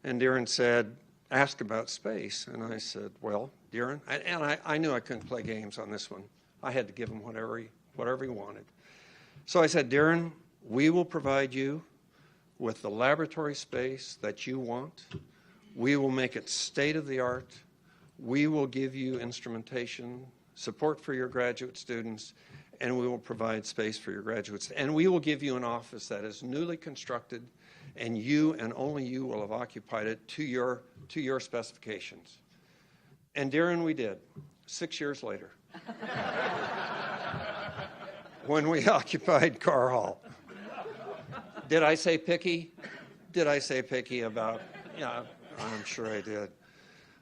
And Darrin said, ask about space. And I said, well, Darrin, and I knew I couldn't play games on this one. I had to give him whatever he wanted. So I said, Darrin, we will provide you with the laboratory space that you want. We will make it state-of-the-art. We will give you instrumentation, support for your graduate students, and we will provide space for your graduates. And we will give you an office that is newly constructed, and you and only you will have occupied it to your specifications. And Darrin, we did, 6 years later, when we occupied Carr Hall. Did I say picky? Did I say picky about, yeah, I'm sure I did.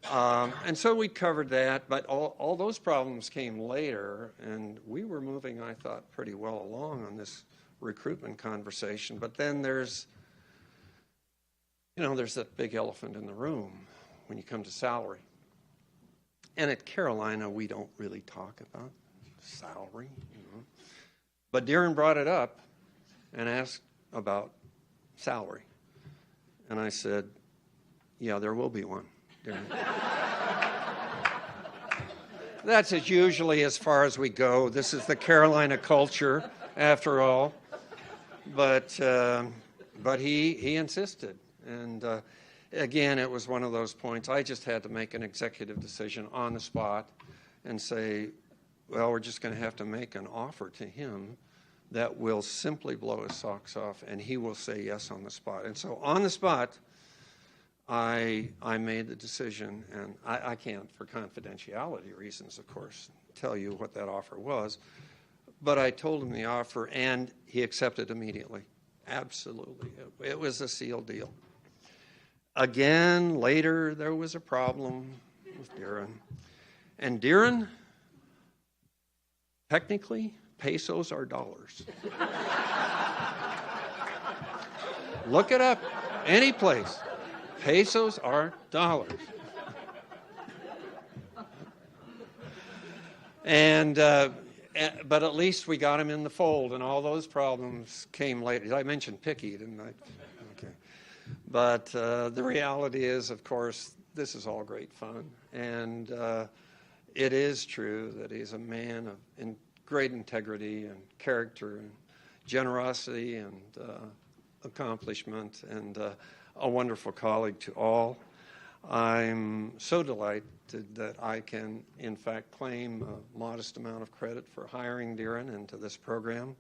And so we covered that, but all those problems came later, and we were moving, I thought, pretty well along on this recruitment conversation. But then there's that big elephant in the room when you come to salary. And at Carolina, we don't really talk about salary, But Darrin brought it up and asked about salary. And I said, yeah, there will be one. That's usually as far as we go. This is the Carolina culture, after all. But he insisted. And again, it was one of those points. I just had to make an executive decision on the spot and say, well, we're just going to have to make an offer to him that will simply blow his socks off, and he will say yes on the spot. And so on the spot, I made the decision, and I can't, for confidentiality reasons, of course, tell you what that offer was, but I told him the offer, and he accepted immediately. Absolutely. It was a sealed deal. Again, later, there was a problem with Darrin. And Darrin, technically, pesos are dollars. Look it up, any place. Pesos are dollars. But at least we got him in the fold, and all those problems came later. I mentioned picky, didn't I? Okay. But the reality is, of course, this is all great fun. And it is true that he's a man of great integrity and character and generosity and accomplishment and a wonderful colleague to all. I'm so delighted that I can, in fact, claim a modest amount of credit for hiring Darrin into this program.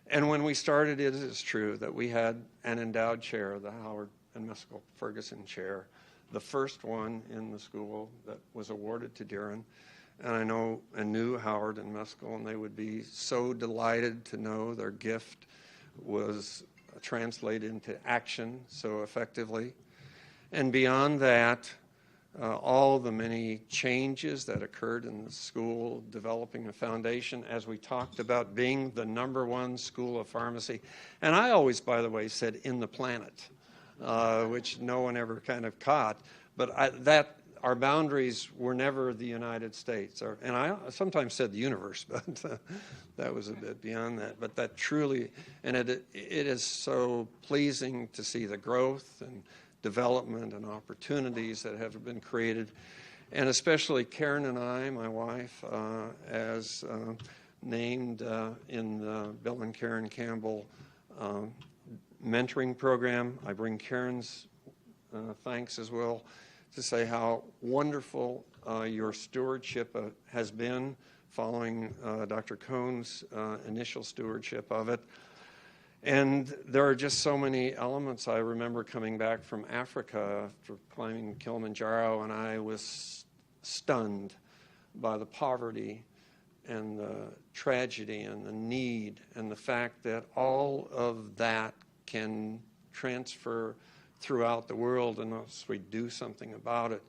And when we started, it is true that we had an endowed chair, the Howard and Meskel Ferguson chair, the first one in the school that was awarded to Darrin. And I know and knew Howard and Meskel, and they would be so delighted to know their gift was translated into action so effectively. And beyond that, all the many changes that occurred in the school, developing a foundation, as we talked about, being the #1 school of pharmacy. And I always, by the way, said in the planet, which no one ever kind of caught. But our boundaries were never the United States. And I sometimes said the universe, but that was a bit beyond that. But that truly, and it is so pleasing to see the growth and development and opportunities that have been created. And especially Karen and I, my wife, as named in the Bill and Karen Campbell mentoring program. I bring Karen's thanks as well to say how wonderful your stewardship has been following Dr. Cohn's initial stewardship of it. And there are just so many elements. I remember coming back from Africa after climbing Kilimanjaro, and I was stunned by the poverty and the tragedy and the need and the fact that all of that can transfer throughout the world unless we do something about it.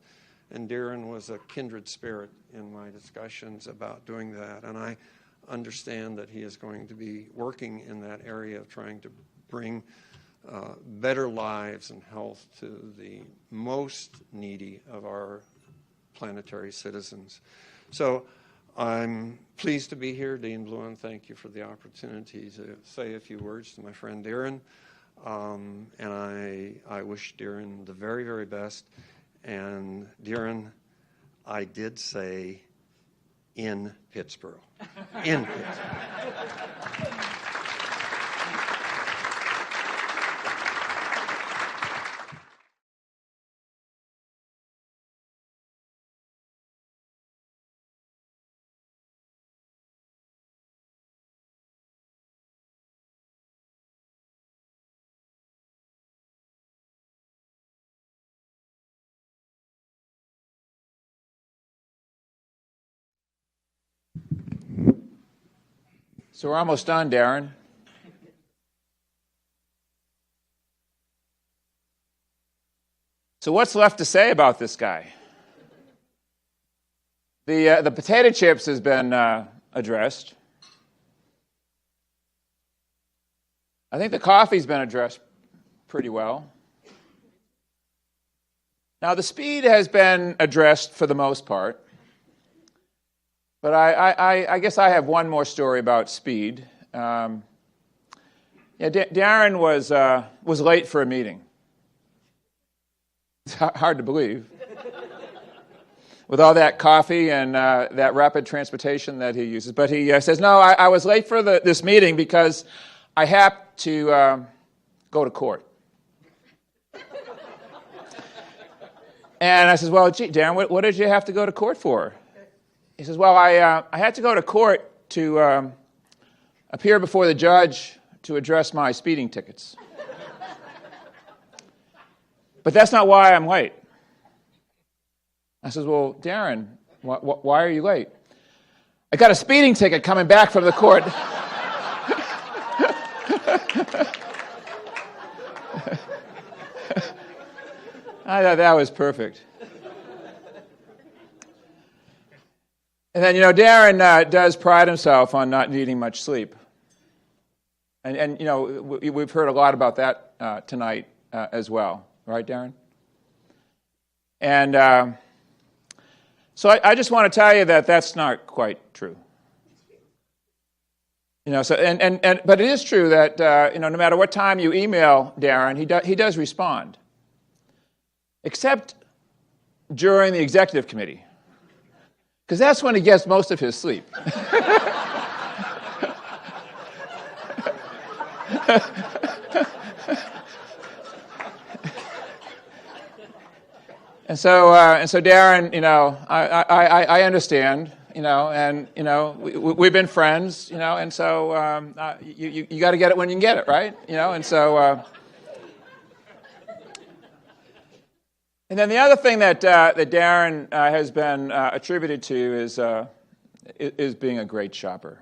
And Darrin was a kindred spirit in my discussions about doing that. And understand that he is going to be working in that area of trying to bring better lives and health to the most needy of our planetary citizens. So I'm pleased to be here, Dean Bluin. Thank you for the opportunity to say a few words to my friend Darrin. And I wish Darrin the very, very best. And Darrin, I did say in Pittsburgh. In Pittsburgh. So we're almost done, Darrin. So what's left to say about this guy? The potato chips has been addressed. I think the coffee's been addressed pretty well. Now, the speed has been addressed for the most part. But I guess I have one more story about speed. Darrin was late for a meeting. It's hard to believe. With all that coffee and that rapid transportation that he uses. But he says, no, I was late for this meeting because I have to go to court. And I says, well, gee, Darrin, what did you have to go to court for? He says, well, I had to go to court to appear before the judge to address my speeding tickets. But that's not why I'm late. I says, well, Darrin, why are you late? I got a speeding ticket coming back from the court. I thought that was perfect. And then, Darrin does pride himself on not needing much sleep. And we've heard a lot about that tonight as well. Right, Darrin? And so I just want to tell you that that's not quite true. But it is true that, no matter what time you email Darrin, he does respond. Except during the executive committee. Because that's when he gets most of his sleep. And so Darrin, I understand, and we've been friends, and so you got to get it when you can get it, right? And so. And then the other thing that Darrin has been attributed to is being a great shopper.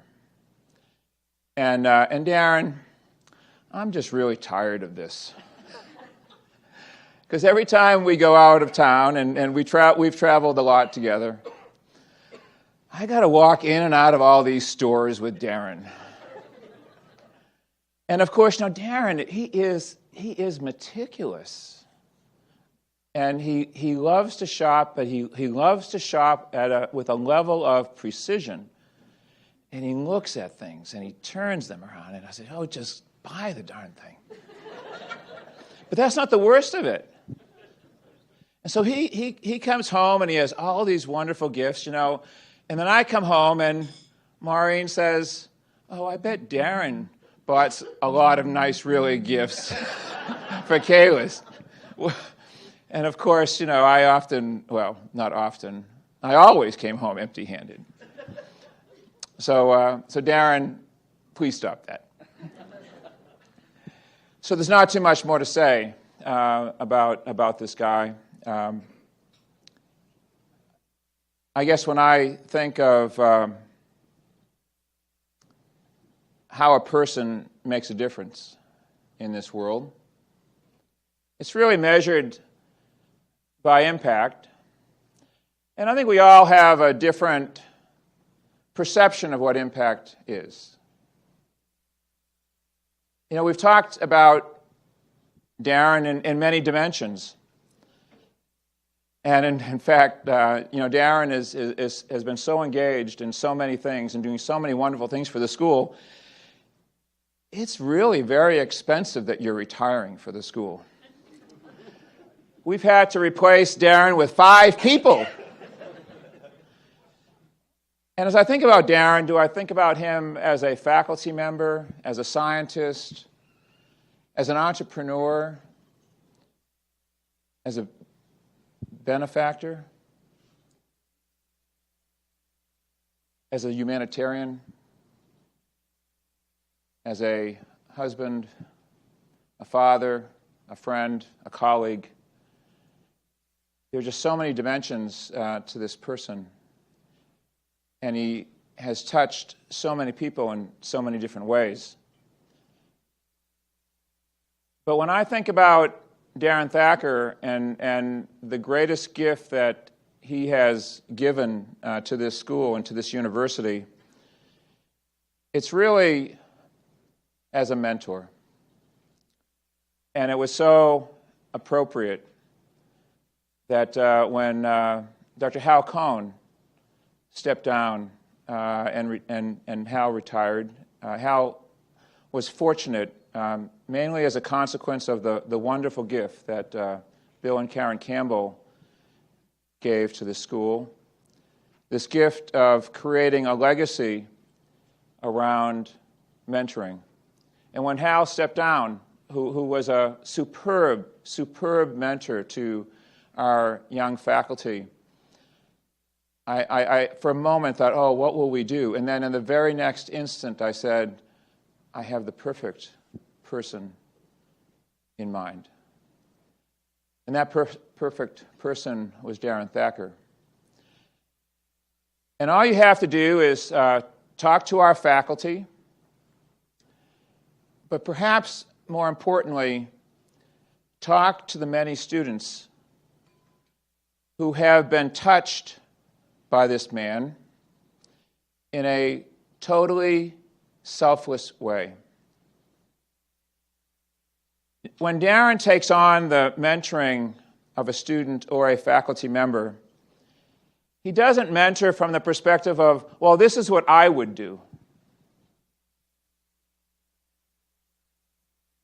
And Darrin, I'm just really tired of this. Because every time we go out of town, and we've traveled a lot together, I got to walk in and out of all these stores with Darrin. And of course, now Darrin, he is meticulous. And he loves to shop, but he loves to shop with a level of precision. And he looks at things, and he turns them around. And I said, oh, just buy the darn thing. But that's not the worst of it. And so he comes home, and he has all these wonderful gifts, And then I come home, and Maureen says, oh, I bet Darrin bought a lot of nice, really gifts for Kayla's. And of course, I always came home empty-handed. So Darrin, please stop that. So there's not too much more to say about this guy. I guess when I think of how a person makes a difference in this world, it's really measured by impact. And I think we all have a different perception of what impact is. You know, we've talked about Darrin in many dimensions. And in fact, you know, Darrin has been so engaged in so many things and doing so many wonderful things for the school. It's really very expensive that you're retiring for the school. We've had to replace Darrin with 5 people. And as I think about Darrin, do I think about him as a faculty member, as a scientist, as an entrepreneur, as a benefactor, as a humanitarian, as a husband, a father, a friend, a colleague? There are just so many dimensions to this person. And he has touched so many people in so many different ways. But when I think about Dhiren Thakker and the greatest gift that he has given to this school and to this university, it's really as a mentor. And it was so appropriate that when Dr. Hal Cohn stepped down and Hal retired, Hal was fortunate, mainly as a consequence of the wonderful gift that Bill and Karen Campbell gave to the school, this gift of creating a legacy around mentoring. And when Hal stepped down, who was a superb mentor to our young faculty, I for a moment thought, oh, what will we do? And then in the very next instant, I said, I have the perfect person in mind. And that perfect person was Dhiren Thakker. And all you have to do is talk to our faculty, but perhaps more importantly, talk to the many students who have been touched by this man in a totally selfless way. When Darrin takes on the mentoring of a student or a faculty member, he doesn't mentor from the perspective of, well, this is what I would do.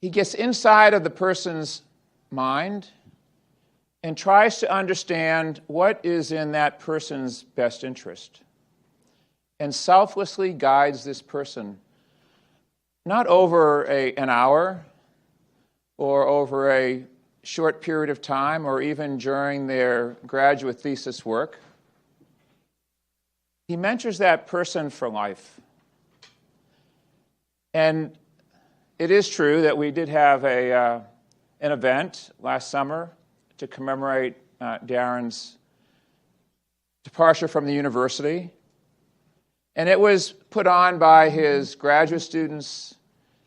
He gets inside of the person's mind and tries to understand what is in that person's best interest, and selflessly guides this person, not over an hour or over a short period of time or even during their graduate thesis work. He mentors that person for life. And it is true that we did have an event last summer to commemorate Darrin's departure from the university. And it was put on by his graduate students,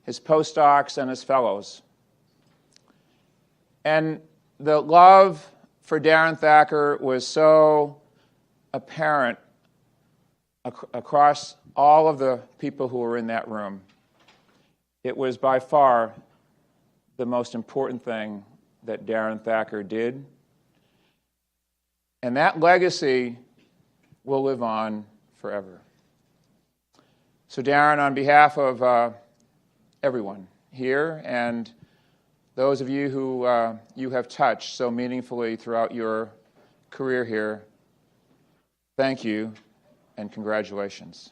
his postdocs, and his fellows. And the love for Dhiren Thakker was so apparent across all of the people who were in that room. It was by far the most important thing that Dhiren Thakker did. And that legacy will live on forever. So Darrin, on behalf of everyone here and those of you who you have touched so meaningfully throughout your career here, thank you and congratulations.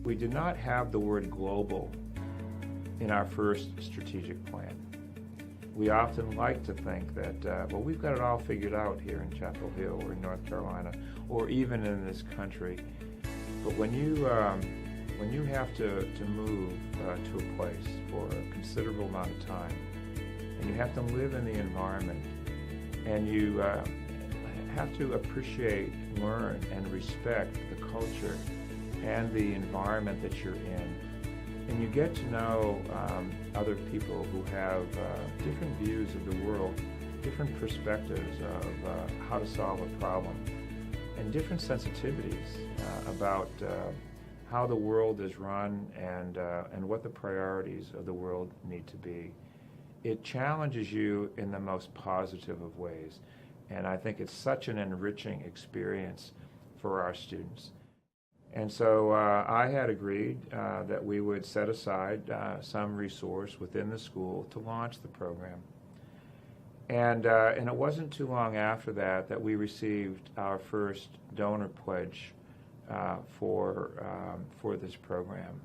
We did not have the word global in our first strategic plan. we often like to think that, well, we've got it all figured out here in Chapel Hill or in North Carolina or even in this country. But when you have to move to a place for a considerable amount of time, and you have to live in the environment, and you have to appreciate, learn, and respect the culture and the environment that you're in, and you get to know other people who have different views of the world, different perspectives of how to solve a problem, and different sensitivities about how the world is run and what the priorities of the world need to be. It challenges you in the most positive of ways, and I think it's such an enriching experience for our students. And so I had agreed that we would set aside some resource within the school to launch the program. And it wasn't too long after that we received our first donor pledge for this program.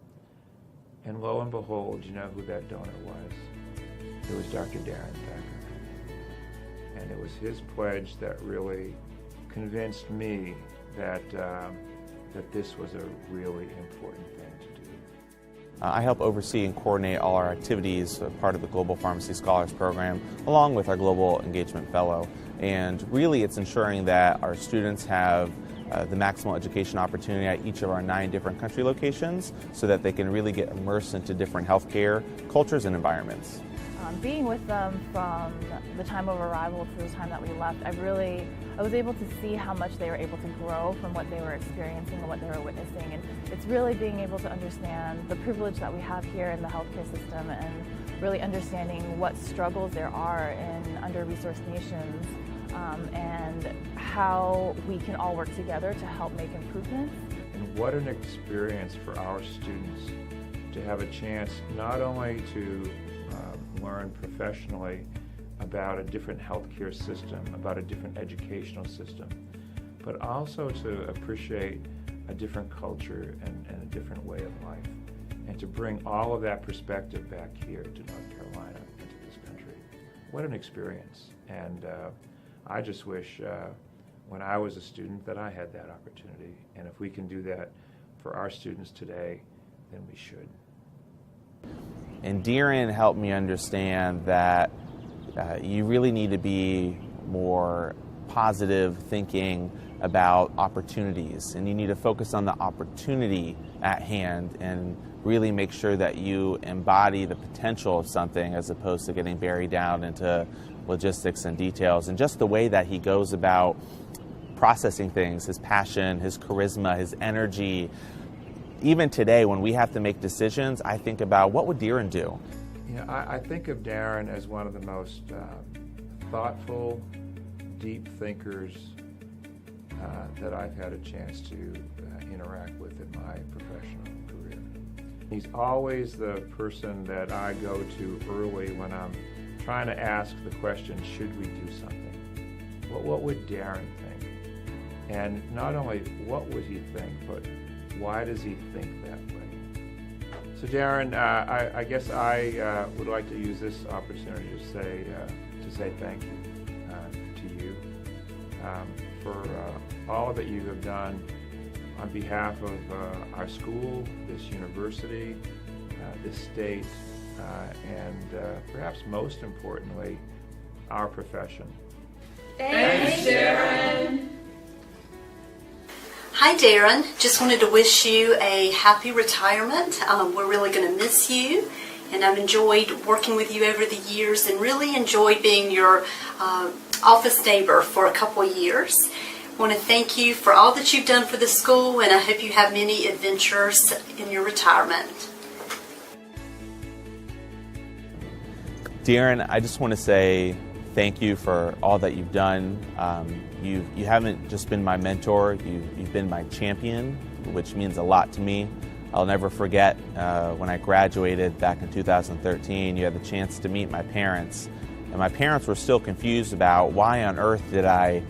And lo and behold, you know who that donor was? It was Dr. Dhiren Thakker. And it was his pledge that really convinced me that this was a really important thing to do. I help oversee and coordinate all our activities, part of the Global Pharmacy Scholars Program, along with our Global Engagement Fellow. And really it's ensuring that our students have the maximal education opportunity at each of our 9 different country locations so that they can really get immersed into different healthcare cultures and environments. Being with them from the time of arrival to the time that we left, I was able to see how much they were able to grow from what they were experiencing and what they were witnessing. And it's really being able to understand the privilege that we have here in the healthcare system and really understanding what struggles there are in under-resourced nations and how we can all work together to help make improvements. And what an experience for our students to have a chance not only to learn professionally about a different healthcare system, about a different educational system, but also to appreciate a different culture and a different way of life, and to bring all of that perspective back here to North Carolina and to this country. What an experience. And I just wish when I was a student that I had that opportunity. And if we can do that for our students today, then we should. And Darrin helped me understand that you really need to be more positive thinking about opportunities, and you need to focus on the opportunity at hand and really make sure that you embody the potential of something as opposed to getting buried down into logistics and details. And just the way that he goes about processing things, his passion, his charisma, his energy. Even today, when we have to make decisions, I think about what would Darrin do? Yeah, I think of Darrin as one of the most thoughtful, deep thinkers that I've had a chance to interact with in my professional career. He's always the person that I go to early when I'm trying to ask the question, should we do something? What would Darrin think? And not only what would he think, but why does he think that way? So Darrin, I guess I would like to use this opportunity to say thank you to you for all that you have done on behalf of our school, this university, this state, and perhaps most importantly, our profession. Thanks, Darrin. Hi, Darrin. Just wanted to wish you a happy retirement. We're really going to miss you, and I've enjoyed working with you over the years and really enjoyed being your office neighbor for a couple of years. I want to thank you for all that you've done for the school, and I hope you have many adventures in your retirement. Darrin, I just want to say thank you for all that you've done. You haven't just been my mentor, you've been my champion, which means a lot to me. I'll never forget when I graduated back in 2013, you had the chance to meet my parents. And my parents were still confused about why on earth did I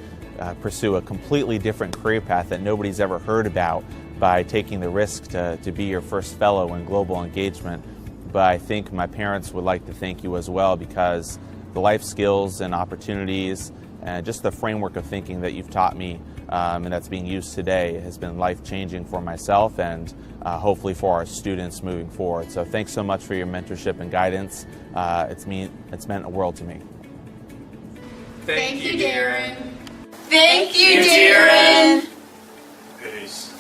pursue a completely different career path that nobody's ever heard about by taking the risk to be your first fellow in global engagement. But I think my parents would like to thank you as well, because the life skills and opportunities and just the framework of thinking that you've taught me and that's being used today has been life-changing for myself and hopefully for our students moving forward. So thanks so much for your mentorship and guidance. It's meant a world to me. Thank you, Darrin. Thank you, Darrin. Peace.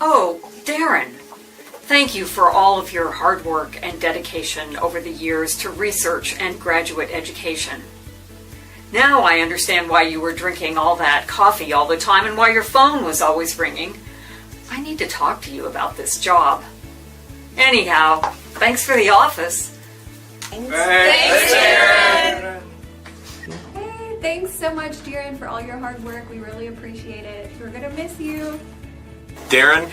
Oh, Darrin, thank you for all of your hard work and dedication over the years to research and graduate education. Now I understand why you were drinking all that coffee all the time and why your phone was always ringing. I need to talk to you about this job. Anyhow, thanks for the office. Thanks, Darrin. Hey, thanks so much, Darrin, for all your hard work. We really appreciate it. We're going to miss you. Darrin,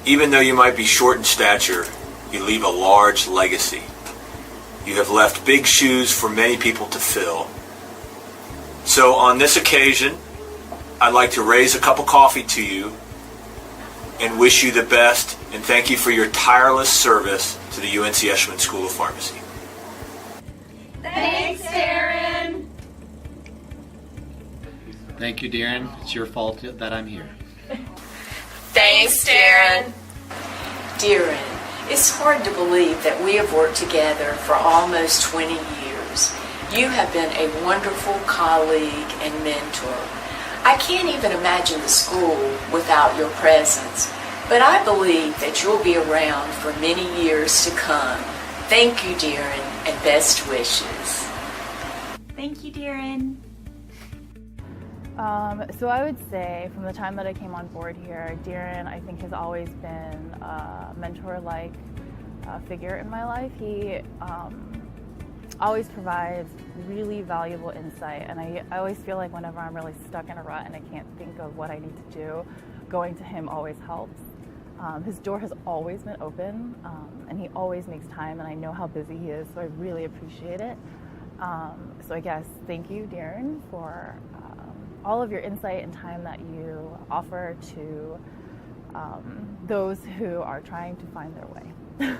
even though you might be short in stature, you leave a large legacy. You have left big shoes for many people to fill. So on this occasion, I'd like to raise a cup of coffee to you and wish you the best and thank you for your tireless service to the UNC Eshelman School of Pharmacy. Thanks, Darrin. Thank you, Darrin. It's your fault that I'm here. Thanks, Darrin. Darrin, it's hard to believe that we have worked together for almost 20 years. You have been a wonderful colleague and mentor. I can't even imagine the school without your presence, but I believe that you'll be around for many years to come. Thank you, Darrin, and best wishes. Thank you, Darrin. So I would say from the time that I came on board here, Darrin, I think, has always been a mentor-like figure in my life. He always provides really valuable insight, and I always feel like whenever I'm really stuck in a rut and I can't think of what I need to do, going to him always helps. His door has always been open, and he always makes time, and I know how busy he is, so I really appreciate it. So I guess thank you, Darrin, for all of your insight and time that you offer to those who are trying to find their way.